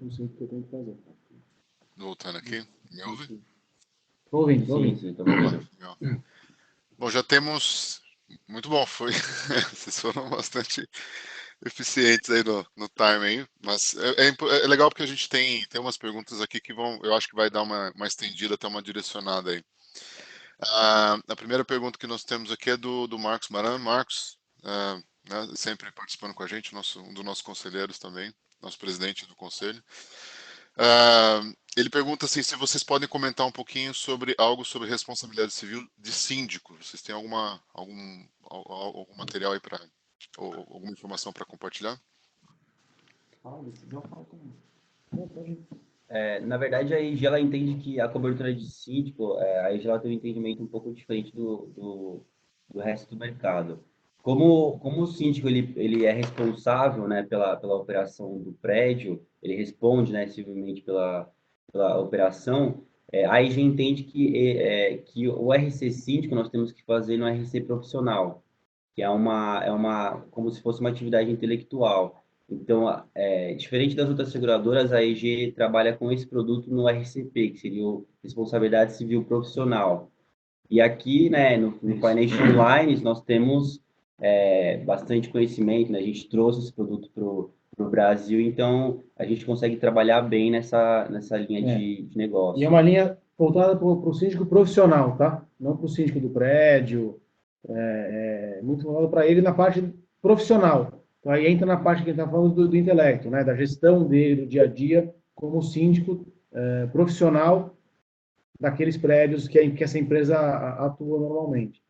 Não sei o que eu tenho que fazer. Voltando aqui, me ouve? Estou ouvindo, estou Sim, ouvindo. sim, estamos ouvindo. Legal. Bom, já temos. Muito bom, foi. Vocês foram bastante eficientes aí no timing, mas é legal porque a gente tem umas perguntas aqui que vão, eu acho que vai dar uma estendida, até uma direcionada aí. A primeira pergunta que nós temos aqui é do Marcos Maran. Marcos, né, sempre participando com a gente, um dos nossos conselheiros também, nosso presidente do conselho. Ele pergunta assim, se vocês podem comentar um pouquinho sobre algo sobre responsabilidade civil de síndico. Vocês têm algum material aí ou alguma informação para compartilhar? Na verdade, a EG ela entende que a cobertura de síndico, a EG ela tem um entendimento um pouco diferente do resto do mercado. Como o síndico ele é responsável, né, pela operação do prédio, ele responde, né, civilmente pela operação, a EG entende que o RC síndico nós temos que fazer no RC profissional, que como se fosse uma atividade intelectual. Então, diferente das outras seguradoras, a EG trabalha com esse produto no RCP, que seria o Responsabilidade Civil Profissional. E aqui, né, no Financial Lines, nós temos bastante conhecimento, né? A gente trouxe esse produto para o Brasil, então a gente consegue trabalhar bem nessa linha de E é negócio. uma linha voltada para o síndico profissional, tá? Não para o síndico do prédio. Muito voltado para ele na parte profissional. Então, aí entra na parte que a gente está falando do intelecto, né? Da gestão dele, do dia a dia, como síndico profissional daqueles prédios que essa empresa atua normalmente.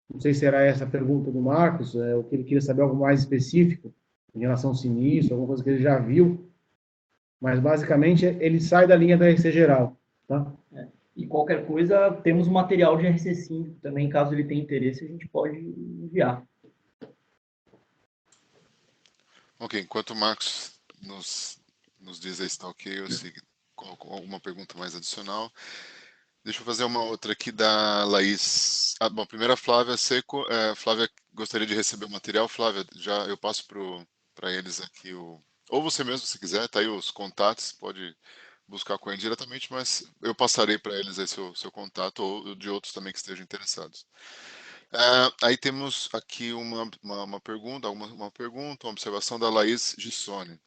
Não sei se era essa a pergunta do Marcos, o que ele queria saber algo mais específico em relação ao sinistro, alguma coisa que ele já viu. Mas basicamente ele sai da linha da RC geral, tá? E qualquer coisa, temos material de RC5 também, caso ele tenha interesse, a gente pode enviar. Ok, enquanto o Marcos nos diz aí se está ok, eu sigo com alguma pergunta mais adicional. Deixa eu fazer uma outra aqui da Laís. Bom, primeiro a Flávia Seco. Flávia, gostaria de receber o material. Flávia, já eu passo para eles aqui ou você mesmo, se quiser, tá aí os contatos, pode buscar com ele diretamente, mas eu passarei para eles aí seu contato ou de outros também que estejam interessados. Aí temos aqui uma pergunta, uma pergunta, uma observação da Laís Gissone.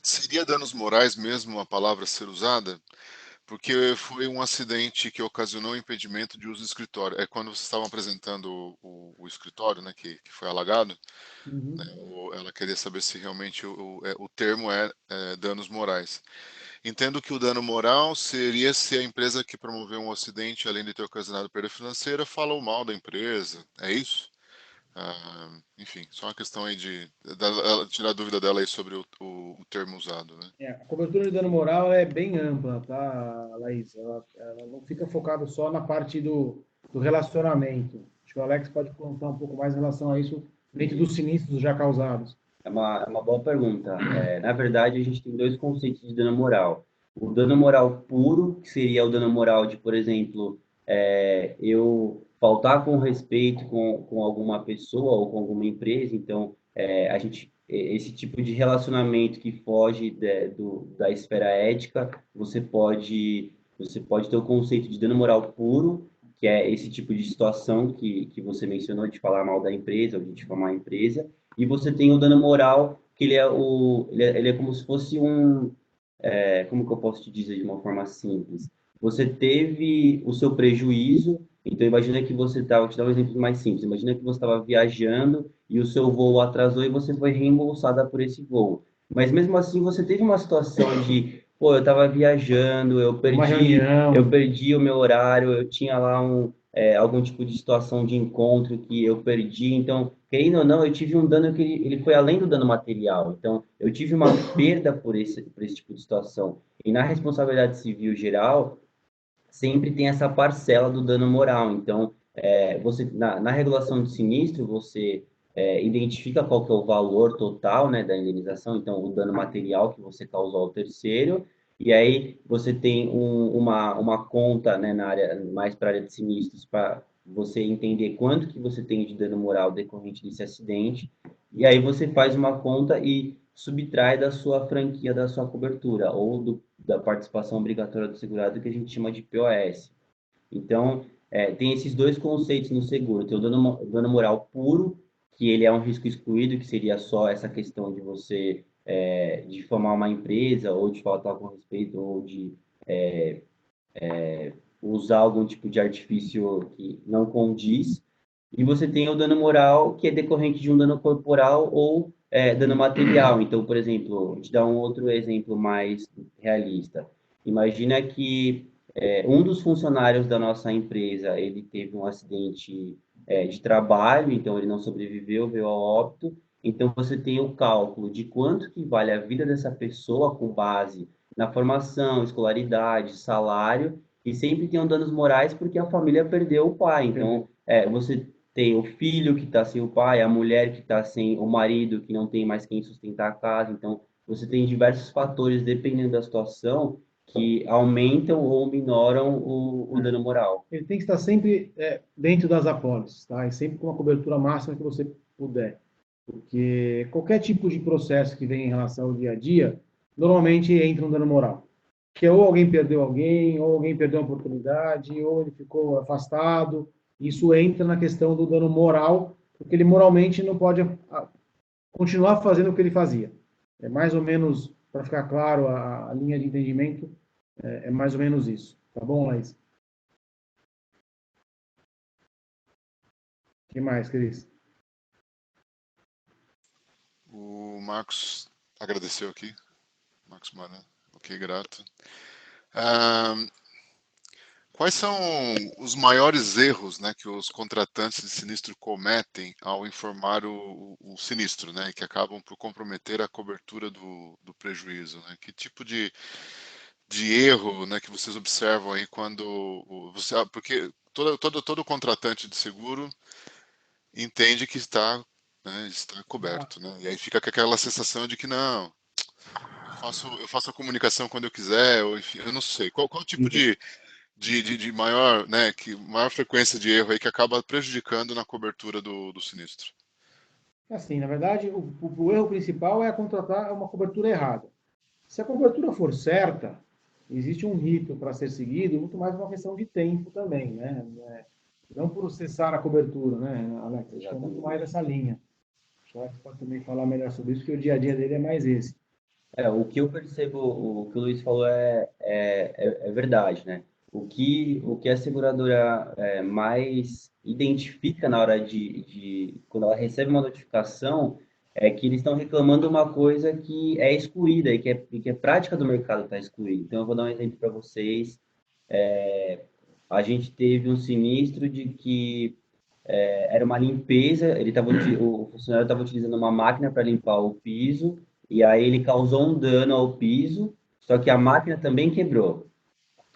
Seria danos morais mesmo a palavra a ser usada? Porque foi um acidente que ocasionou impedimento de uso do escritório. É quando vocês estavam apresentando o escritório, né, que foi alagado, né, Uhum. ela queria saber se realmente o termo é danos morais. Entendo que o dano moral seria se a empresa que promoveu um acidente, além de ter ocasionado perda financeira, falou mal da empresa. É isso? Enfim, só uma questão aí tirar a dúvida dela aí sobre o termo usado, né? A cobertura de dano moral é bem ampla, tá, Laís? Ela não fica focada só na parte do relacionamento. Acho que o Alex pode contar um pouco mais em relação a isso dentro dos sinistros já causados. É uma boa pergunta. Na verdade, a gente tem dois conceitos de dano moral. O dano moral puro, que seria o dano moral de, por exemplo, eu faltar com respeito com alguma pessoa ou com alguma empresa. Então, esse tipo de relacionamento que foge da esfera ética, você pode ter o conceito de dano moral puro, que é esse tipo de situação que você mencionou, de falar mal da empresa ou de difamar a empresa. E você tem o dano moral, que ele é como se fosse como que eu posso te dizer de uma forma simples? Você teve o seu prejuízo, então imagina que você estava, vou te dar um exemplo mais simples, imagina que você estava viajando e o seu voo atrasou e você foi reembolsada por esse voo. Mas mesmo assim você teve uma situação de, pô, eu estava viajando, eu Uma perdi, eu reunião, perdi o meu horário, eu tinha lá algum tipo de situação de encontro que eu perdi, então, querendo ou não, eu tive um dano que ele foi além do dano material, então, eu tive uma perda por esse tipo de situação. E na responsabilidade civil geral, sempre tem essa parcela do dano moral. Então, na regulação de sinistro, você identifica qual que é o valor total, né, da indenização, então, o dano material que você causou ao terceiro, e aí você tem uma conta, né, mais para a área de sinistros, para você entender quanto que você tem de dano moral decorrente desse acidente, e aí você faz uma conta e subtrai da sua franquia, da sua cobertura, ou da participação obrigatória do segurado, que a gente chama de POS. Então, tem esses dois conceitos no seguro. Tem o dano moral puro, que ele é um risco excluído, que seria só essa questão de você difamar uma empresa, ou de faltar com respeito, ou de usar algum tipo de artifício que não condiz. E você tem o dano moral, que é decorrente de um dano corporal ou dano material. Então, por exemplo, vou te dar um outro exemplo mais realista. Imagina que um dos funcionários da nossa empresa, ele teve um acidente de trabalho, então ele não sobreviveu, veio ao óbito. Então, você tem o cálculo de quanto que vale a vida dessa pessoa com base na formação, escolaridade, salário, e sempre tem um danos morais porque a família perdeu o pai. Então, você tem o filho que está sem o pai, a mulher que está sem o marido, que não tem mais quem sustentar a casa. Então, você tem diversos fatores, dependendo da situação, que aumentam ou minoram o dano moral. ele tem que estar sempre dentro das apólices, tá? E sempre com a cobertura máxima que você puder. Porque qualquer tipo de processo que vem em relação ao dia a dia, normalmente entra um dano moral. Que é ou alguém perdeu alguém, ou alguém perdeu uma oportunidade, ou ele ficou afastado. Isso entra na questão do dano moral, porque ele moralmente não pode continuar fazendo o que ele fazia. É mais ou menos, para ficar claro, a linha de entendimento é mais ou menos isso. Tá bom, Laís? O que mais, Cris? O Marcos agradeceu aqui. Marcos Maran. Ok, grato. Ah, Quais são os maiores erros, né, que os contratantes de sinistro cometem ao informar o sinistro, né, que acabam por comprometer a cobertura do prejuízo, né? Que tipo de erro, né, que vocês observam aí quando porque todo contratante de seguro entende que está, né, está coberto, né? E aí fica com aquela sensação de que não, eu faço a comunicação quando eu quiser, ou enfim, eu não sei. Qual tipo de maior, né, maior frequência de erro aí que acaba prejudicando na cobertura do sinistro? Assim, na verdade, o erro principal é contratar uma cobertura errada. Se a cobertura for certa, existe um rito para ser seguido, muito mais uma questão de tempo também, né? Não por cessar a cobertura, né, Alex? Acho que é muito mais essa linha. O Alex pode também falar melhor sobre isso, porque o dia a dia dele é mais esse. O que eu percebo, o que o Luiz falou é verdade, né? O que a seguradora mais identifica na hora quando ela recebe uma notificação, é que eles estão reclamando uma coisa que é excluída e que é prática do mercado estar excluída. Então, eu vou dar um exemplo para vocês. A gente teve um sinistro de que era uma limpeza, o funcionário estava utilizando uma máquina para limpar o piso, e aí ele causou um dano ao piso, só que a máquina também quebrou.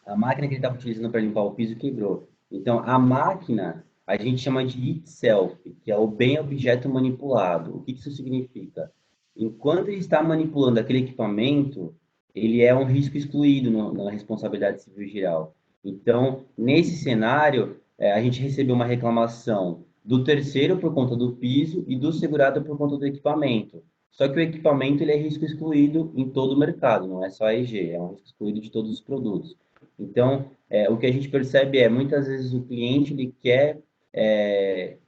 A máquina que ele estava utilizando para limpar o piso quebrou. Então, a máquina, a gente chama de itself, que é o bem objeto manipulado. O que isso significa? Enquanto ele está manipulando aquele equipamento, ele é um risco excluído na responsabilidade civil geral. Então, nesse cenário, a gente recebeu uma reclamação do terceiro por conta do piso e do segurado por conta do equipamento. Só que o equipamento ele é risco excluído em todo o mercado, não é só a EG, é um risco excluído de todos os produtos. Então, o que a gente percebe muitas vezes o cliente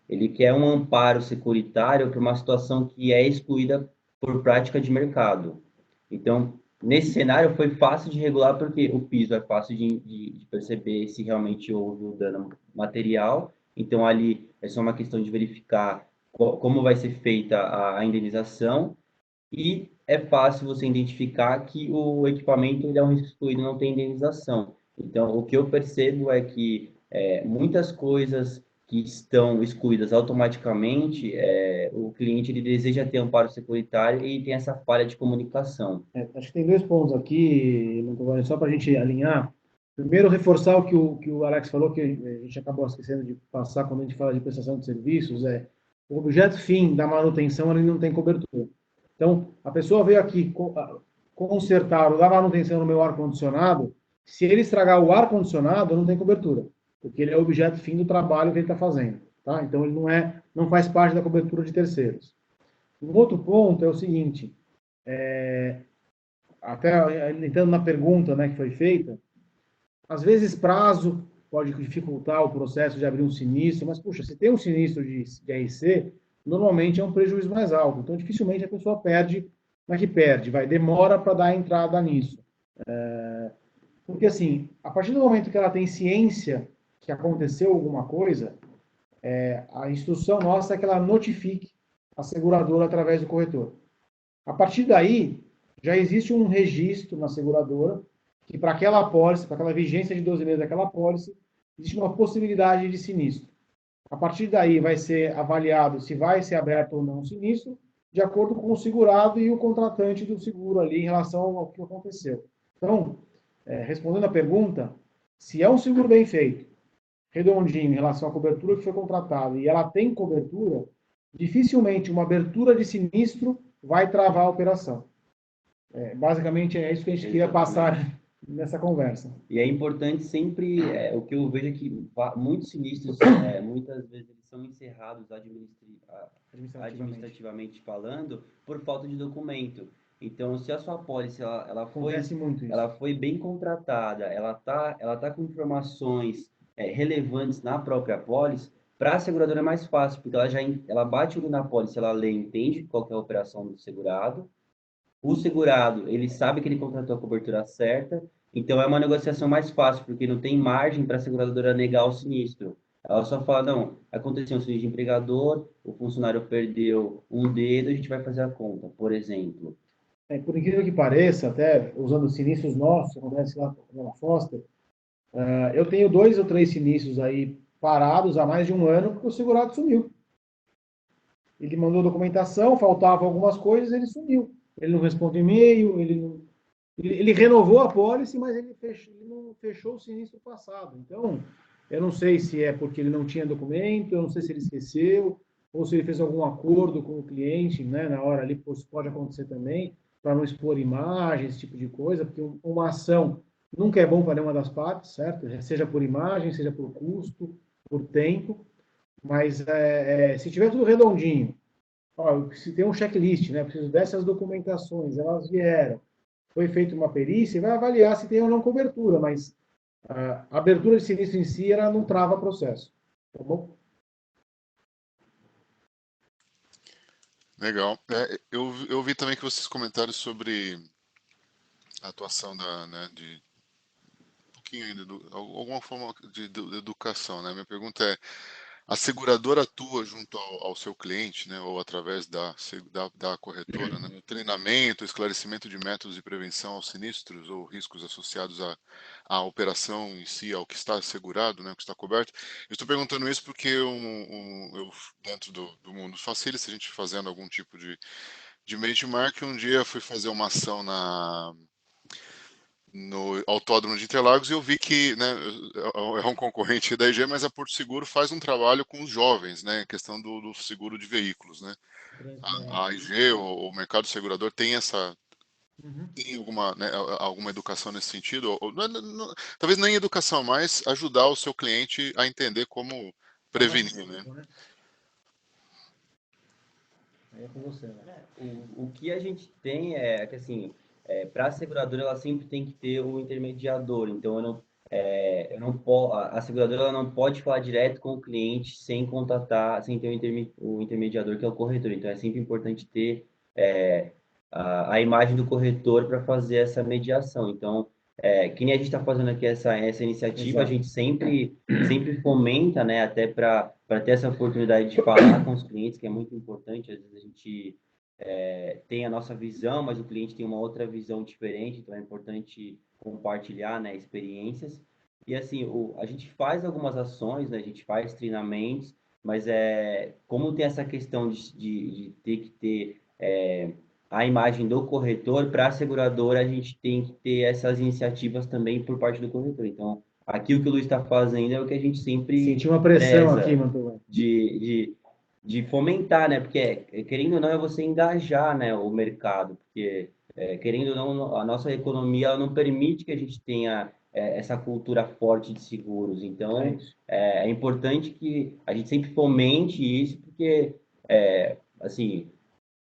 ele quer um amparo securitário para uma situação que é excluída por prática de mercado. Então, nesse cenário foi fácil de regular porque o piso é fácil de perceber se realmente houve o dano material. Então, ali é só uma questão de verificar como vai ser feita a indenização e é fácil você identificar que o equipamento ele é um risco excluído, não tem indenização. Então, o que eu percebo é que muitas coisas que estão excluídas automaticamente, o cliente ele deseja ter amparo securitário e tem essa falha de comunicação. Acho que tem dois pontos aqui, Mantovani, só para a gente alinhar. Primeiro, reforçar o que o Alex falou, que a gente acabou esquecendo de passar quando a gente fala de prestação de serviços, o objeto fim da manutenção ele não tem cobertura. Então, a pessoa veio aqui consertar ou dar manutenção no meu ar-condicionado, se ele estragar o ar-condicionado, não tem cobertura, porque ele é o objeto fim do trabalho que ele está fazendo. Tá? Então, ele não faz parte da cobertura de terceiros. Um outro ponto é o seguinte, até entrando na pergunta, né, que foi feita, às vezes prazo pode dificultar o processo de abrir um sinistro, mas, puxa, se tem um sinistro de RC, normalmente é um prejuízo mais alto. Então, dificilmente a pessoa perde, não é que perde, demora para dar a entrada nisso. Porque, assim, a partir do momento que ela tem ciência que aconteceu alguma coisa, a instrução nossa é que ela notifique a seguradora através do corretor. A partir daí, já existe um registro na seguradora que para aquela apólice, para aquela vigência de 12 meses daquela apólice, existe uma possibilidade de sinistro. A partir daí vai ser avaliado se vai ser aberto ou não o sinistro, de acordo com o segurado e o contratante do seguro ali em relação ao que aconteceu. Então, respondendo a pergunta, se é um seguro bem feito, redondinho em relação à cobertura que foi contratada e ela tem cobertura, dificilmente uma abertura de sinistro vai travar a operação. Basicamente é isso que a gente queria passar nessa conversa. E é importante sempre, o que eu vejo é que muitos sinistros, muitas vezes eles são encerrados administrativamente falando, por falta de documento. Então, se a sua apólice ela foi bem contratada, ela tá com informações relevantes na própria apólice, para a seguradora é mais fácil, porque ela bate o olho na apólice, ela lê, entende qual que é a operação do segurado. O segurado, ele sabe que ele contratou a cobertura certa, então é uma negociação mais fácil, porque não tem margem para a seguradora negar o sinistro. Ela só fala, não, aconteceu um sinistro de empregador, o funcionário perdeu um dedo, a gente vai fazer a conta, por exemplo. Por incrível que pareça, até usando sinistros nossos, acontece lá na Foster, Eu tenho 2 ou 3 sinistros aí parados há mais de um ano porque o segurado sumiu. Ele mandou documentação, faltavam algumas coisas, ele sumiu. Ele não responde e-mail, ele renovou a pólice, mas ele não fechou o sinistro passado. Então, eu não sei se é porque ele não tinha documento, eu não sei se ele esqueceu, ou se ele fez algum acordo com o cliente, né, na hora ali, isso pode acontecer também, para não expor imagens, esse tipo de coisa, porque uma ação nunca é bom para nenhuma das partes, certo? Seja por imagem, seja por custo, por tempo, mas se tiver tudo redondinho, ó, se tem um checklist, né? Preciso dessas documentações, elas vieram, foi feita uma perícia, vai avaliar se tem ou não cobertura, mas a abertura de sinistro em si, ela não trava processo, tá bom? Legal. Eu vi também que vocês comentaram sobre a atuação de um pouquinho ainda, alguma forma de educação, né? Minha pergunta é, a seguradora atua junto ao seu cliente, né, ou através da corretora, né, no treinamento, esclarecimento de métodos de prevenção aos sinistros ou riscos associados à operação em si, ao que está assegurado, né, o que está coberto. Eu estou perguntando isso porque eu dentro do mundo facilita, a gente fazendo algum tipo de benchmark, um dia fui fazer uma ação no Autódromo de Interlagos e eu vi que, né, é um concorrente da IG, mas a Porto Seguro faz um trabalho com os jovens, né, questão do seguro de veículos, né. A Transparência. IG, o mercado segurador tem Uhum. tem alguma, né, alguma educação nesse sentido? Talvez nem educação, mas ajudar o seu cliente a entender como Forma prevenir, né? acessível, né? Aí é com você, né? O que a gente tem é que, assim, para a seguradora, ela sempre tem que ter um intermediador. Então, eu não a seguradora ela não pode falar direto com o cliente sem contatar, sem ter o intermediador, que é o corretor. Então, é sempre importante ter a imagem do corretor para fazer essa mediação. Então, que nem a gente está fazendo aqui essa iniciativa, a Exato. gente sempre fomenta, né, até para ter essa oportunidade de falar com os clientes, que é muito importante. Às vezes a gente tem a nossa visão, mas o cliente tem uma outra visão diferente, então é importante compartilhar, né, experiências. E assim, a gente faz algumas ações, né, a gente faz treinamentos, mas como tem essa questão de ter que ter a imagem do corretor, para a seguradora a gente tem que ter essas iniciativas também por parte do corretor. Então, aqui o que o Luiz está fazendo é o que a gente Senti sempre uma pressão aqui, preza Mantovani. de fomentar, né? Porque, querendo ou não, é você engajar, né, o mercado. Porque, querendo ou não, a nossa economia ela não permite que a gente tenha essa cultura forte de seguros. É Então, isso. é importante que a gente sempre fomente isso, porque, assim,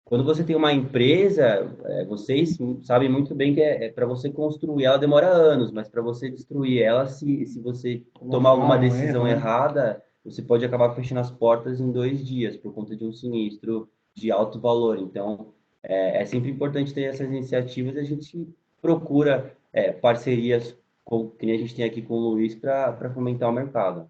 quando você tem uma empresa, vocês sabem muito bem que para você construir ela demora anos, mas para você destruir ela, se você Uma tomar alguma falha, um erro, decisão né? errada, você pode acabar fechando as portas em 2 dias por conta de um sinistro de alto valor. Então, é sempre importante ter essas iniciativas e a gente procura parcerias que nem a gente tem aqui com o Luiz para fomentar o mercado.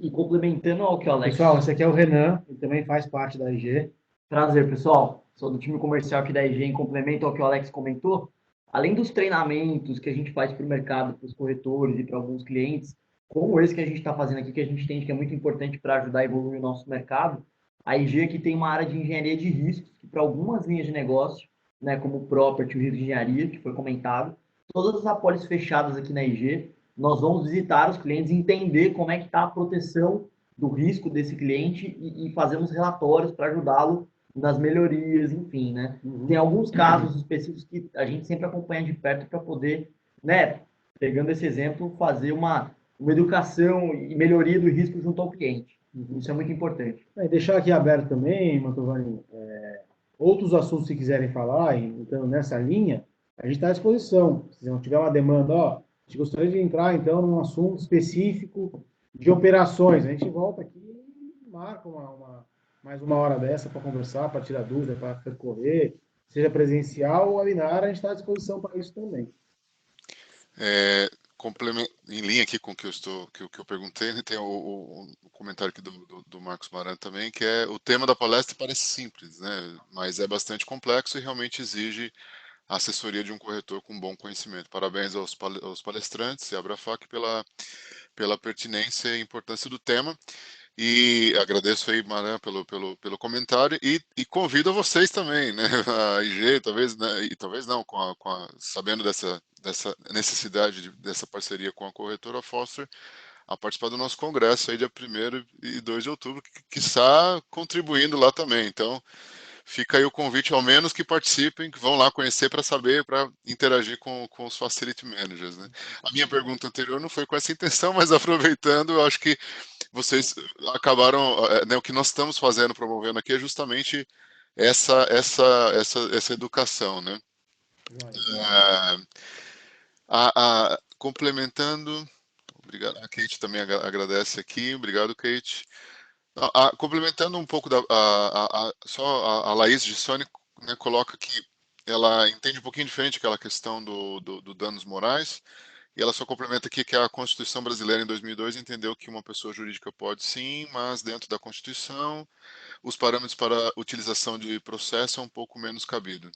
E complementando ao que o Pessoal, Alex. esse aqui é o Renan, ele também faz parte da IG. Prazer, pessoal. Sou do time comercial aqui da EG. Em complemento ao que o Alex comentou, além dos treinamentos que a gente faz para o mercado, para os corretores e para alguns clientes, como esse que a gente está fazendo aqui, que a gente entende que é muito importante para ajudar a evoluir o nosso mercado, a EG aqui tem uma área de engenharia de riscos, que para algumas linhas de negócio, né, como o property, o risco de engenharia, que foi comentado, todas as apólices fechadas aqui na EG, nós vamos visitar os clientes e entender como é que está a proteção do risco desse cliente e fazemos relatórios para ajudá-lo nas melhorias, enfim, né? Tem alguns casos específicos que a gente sempre acompanha de perto para poder, né, pegando esse exemplo, fazer uma educação e melhoria do risco junto ao cliente. Isso é muito importante. E deixar aqui aberto também, Mantovani, outros assuntos se quiserem falar, então nessa linha, a gente está à disposição. Se não tiver uma demanda, ó, a gente gostaria de entrar então num assunto específico de operações. A gente volta aqui e marca mais uma hora dessa para conversar, para tirar dúvida, para percorrer, seja presencial ou webinar, a gente está à disposição para isso também. Em linha aqui com o que eu perguntei, né, tem o comentário aqui do Marcos Maran também, que é o tema da palestra parece simples, né, mas é bastante complexo e realmente exige a assessoria de um corretor com bom conhecimento. Parabéns aos palestrantes e à Abrafac pela pertinência e importância do tema. E agradeço aí, Maran, pelo comentário e convido vocês também, né? A IG, talvez, né? E talvez não, sabendo dessa necessidade dessa parceria com a corretora Foster, a participar do nosso congresso aí dia 1º e 2 de outubro, que está contribuindo lá também. Então, fica aí o convite, ao menos que participem, que vão lá conhecer para saber, para interagir com os Facility Managers, né? A minha pergunta anterior não foi com essa intenção, mas aproveitando, eu acho que vocês acabaram, né, o que nós estamos fazendo, promovendo aqui, é justamente essa educação, né? Complementando, obrigado, a Kate também agradece aqui, obrigado, Kate. Complementando um pouco só a Laís Gissoni, né, coloca que ela entende um pouquinho diferente aquela questão do danos morais, e ela só complementa aqui que a Constituição brasileira em 2002 entendeu que uma pessoa jurídica pode sim, mas dentro da Constituição os parâmetros para utilização de processo é um pouco menos cabido.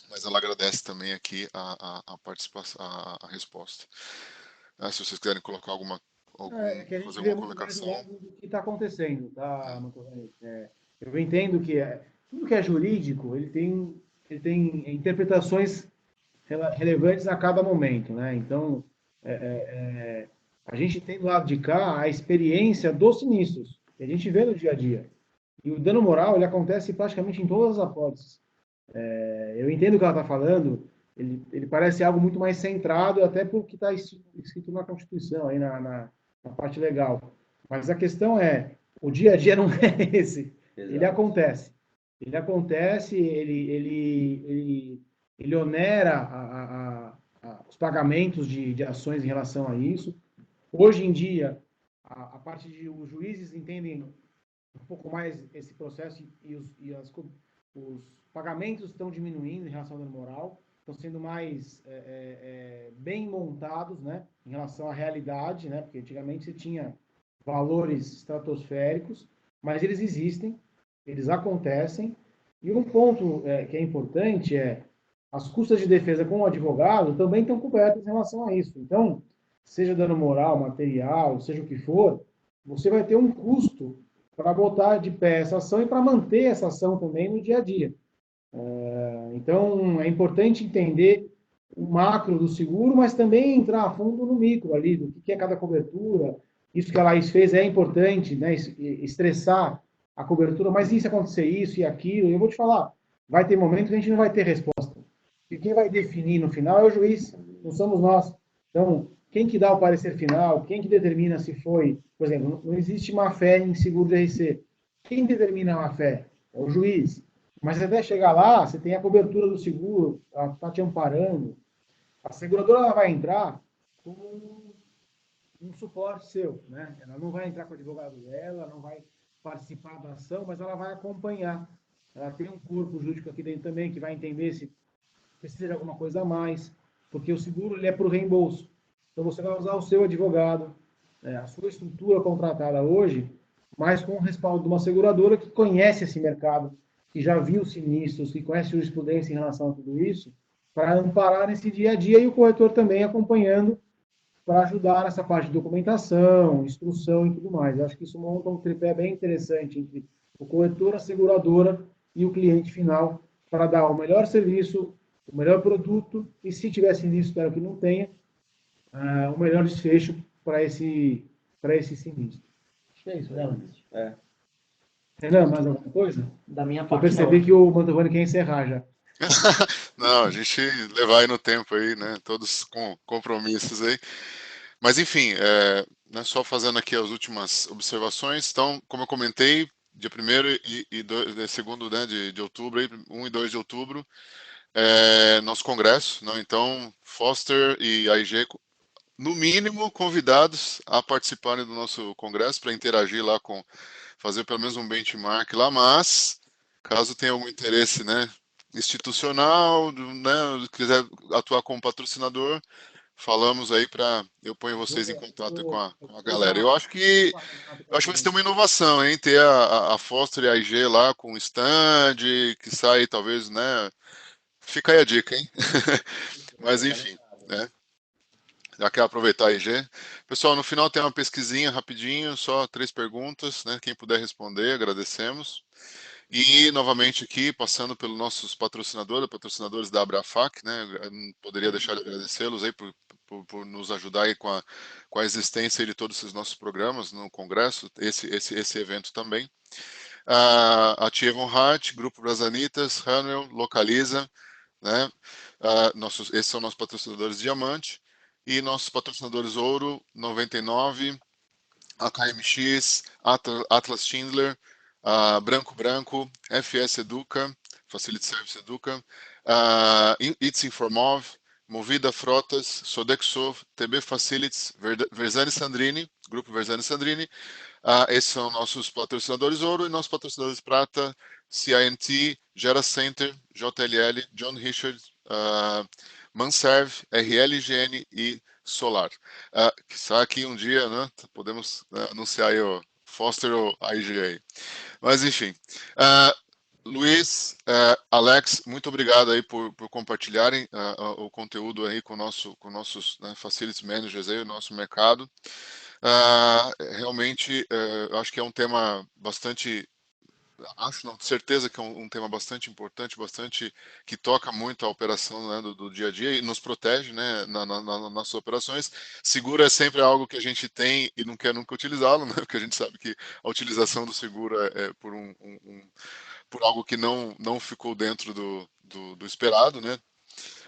Mas ela agradece também aqui a participação, a resposta. Se vocês quiserem colocar Que a gente fazer vê alguma muito mais o colocação. lado do que está acontecendo, tá, Mantovani? Eu entendo que tudo que é jurídico, ele tem interpretações relevantes a cada momento, né? Então, a gente tem do lado de cá a experiência dos sinistros, que a gente vê no dia a dia. E o dano moral, ele acontece praticamente em todas as apólices. Eu entendo o que ela está falando, ele parece algo muito mais centrado, até porque está escrito na Constituição, aí na parte legal. Mas a questão é, o dia a dia não é esse. Exato. Ele acontece, ele onera os pagamentos de ações em relação a isso. Hoje em dia, a parte de os juízes entendem um pouco mais esse processo os pagamentos estão diminuindo em relação ao dano moral, estão sendo mais bem montados, né, em relação à realidade, né, porque antigamente você tinha valores estratosféricos, mas eles existem, eles acontecem, e um ponto que é importante as custas de defesa com o advogado também estão cobertas em relação a isso. Então, seja dano moral, material, seja o que for, você vai ter um custo para botar de pé essa ação e para manter essa ação também no dia a dia. Então, é importante entender o macro do seguro, mas também entrar a fundo no micro ali, do que é cada cobertura. Isso que a Laís fez é importante, né? Estressar a cobertura, mas e se acontecer isso e aquilo? Eu vou te falar, vai ter momentos que a gente não vai ter resposta. E quem vai definir no final é o juiz, não somos nós. Então, quem que dá o parecer final, quem que determina se foi, por exemplo, não existe má-fé em seguro de RC. Quem determina a má-fé? É o juiz. Mas até chegar lá, você tem a cobertura do seguro, ela está te amparando. A seguradora ela vai entrar com um suporte seu, né? Ela não vai entrar com o advogado dela, não vai participar da ação, mas ela vai acompanhar. Ela tem um corpo jurídico aqui dentro também que vai entender se precisa de alguma coisa a mais, porque o seguro ele é para o reembolso. Então você vai usar o seu advogado, a sua estrutura contratada hoje, mas com o respaldo de uma seguradora que conhece esse mercado, que já viu sinistros, que conhece jurisprudência em relação a tudo isso, para amparar nesse dia a dia e o corretor também acompanhando para ajudar nessa parte de documentação, instrução e tudo mais. Eu acho que isso monta um tripé bem interessante entre o corretor, a seguradora e o cliente final para dar o melhor serviço, o melhor produto e, se tiver sinistro, espero que não tenha, o melhor desfecho para esse sinistro. Acho que é isso, né? Renan, mais alguma coisa? Da minha Eu parte, percebi não. que o Mantovani quer encerrar já. Não, a gente levar aí no tempo aí, né? Todos com compromissos aí. Mas enfim, né, só fazendo aqui as últimas observações. Então, como eu comentei, dia 1º e 2º, né, de outubro, aí, 1 e 2 de outubro, nosso congresso, né? Então, Foster e AIG, no mínimo, convidados a participarem do nosso congresso para interagir lá fazer pelo menos um benchmark lá, mas caso tenha algum interesse, né, institucional, né, quiser atuar como patrocinador, falamos aí eu ponho vocês em contato com a galera. Eu acho que vai ser uma inovação, hein, ter a Foster e a IG lá com stand, que sai talvez, né, Fica aí a dica, hein? Mas enfim, né? Já quero aproveitar a IG. Pessoal, no final tem uma pesquisinha rapidinho, só 3 perguntas, né? Quem puder responder, agradecemos. E, novamente, aqui, passando pelos nossos patrocinadores da Abrafac, né? Eu não poderia deixar de agradecê-los aí por nos ajudar aí com a existência de todos esses nossos programas no Congresso, esse evento também. A Tia Von Hart, Grupo Brasanitas, Hanwell, Localiza, né? Esses são nossos patrocinadores Diamante. E nossos patrocinadores Ouro, 99, AKMX, Atlas Schindler, Branco Branco, FS Educa, Facility Service Educa, It's Informov, Movida Frotas, Sodexo, TB Facilities, Verzani Sandrini, Grupo Verzani Sandrini. Esses são nossos patrocinadores Ouro e nossos patrocinadores Prata, CINT, Gera Center, JLL, John Richard, Manserv, RLGN e Solar. Quizá aqui um dia, né, podemos anunciar aí o Foster ou IGA. Mas enfim, Luiz, Alex, muito obrigado aí por compartilharem o conteúdo aí com nossos facilities managers aí, o nosso mercado. Realmente, acho que é um tema bastante, acho não, certeza que é um tema bastante importante, bastante que toca muito a operação, né, do dia a dia e nos protege, né, nas nossas operações. Seguro é sempre algo que a gente tem e não quer nunca utilizá-lo, né, porque a gente sabe que a utilização do seguro é por algo que não ficou dentro do esperado, né.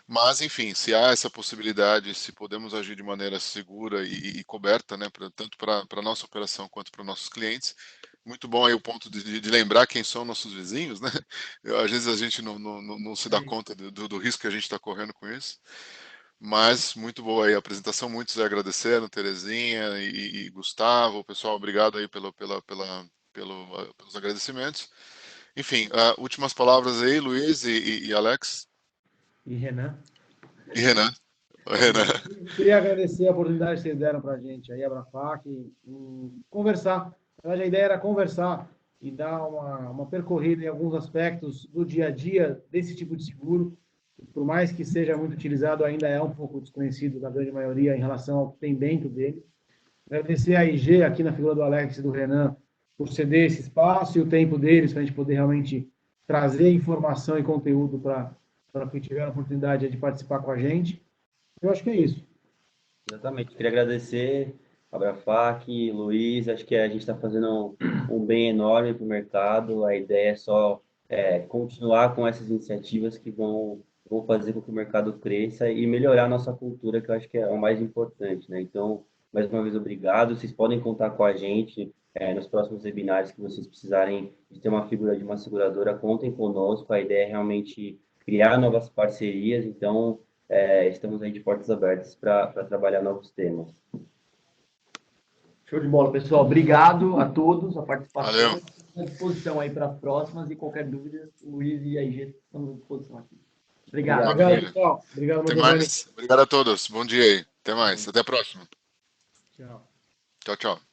Mas, enfim, se há essa possibilidade, se podemos agir de maneira segura e coberta, né, tanto para a nossa operação quanto para os nossos clientes, muito bom aí o ponto de lembrar quem são nossos vizinhos, né? Às vezes a gente não se dá conta do risco que a gente está correndo com isso. Mas muito boa aí a apresentação, muitos agradecendo, Terezinha e Gustavo, pessoal, obrigado aí pelos agradecimentos. Enfim, últimas palavras aí, Luiz e Alex. E Renan. E Renan. Renan. Queria agradecer a oportunidade que vocês deram para a gente aí, a Abrafac, conversar. A ideia era conversar e dar uma percorrida em alguns aspectos do dia a dia desse tipo de seguro. Por mais que seja muito utilizado, ainda é um pouco desconhecido da grande maioria em relação ao que tem dentro dele. Agradecer a IG, aqui na figura do Alex e do Renan, por ceder esse espaço e o tempo deles para a gente poder realmente trazer informação e conteúdo para quem tiver a oportunidade de participar com a gente. Eu acho que é isso. Exatamente. Queria agradecer a Abrafac, Luiz. Acho que a gente está fazendo um bem enorme para o mercado. A ideia é só continuar com essas iniciativas que vão fazer com que o mercado cresça e melhorar a nossa cultura, que eu acho que é o mais importante, né? Então, mais uma vez, obrigado. Vocês podem contar com a gente nos próximos webinários que vocês precisarem de ter uma figura de uma seguradora. Contem conosco. A ideia é realmente criar novas parcerias. Então, estamos aí de portas abertas para trabalhar novos temas. Show de bola, pessoal. Obrigado a todos, a participação. Valeu. À disposição aí para as próximas e qualquer dúvida, o Luiz e a IG estamos à disposição aqui. Obrigado. Obrigado, pessoal. Obrigado, Até mais. Obrigado a todos. Bom dia aí. Até mais. Até a próxima. Tchau. Tchau, tchau.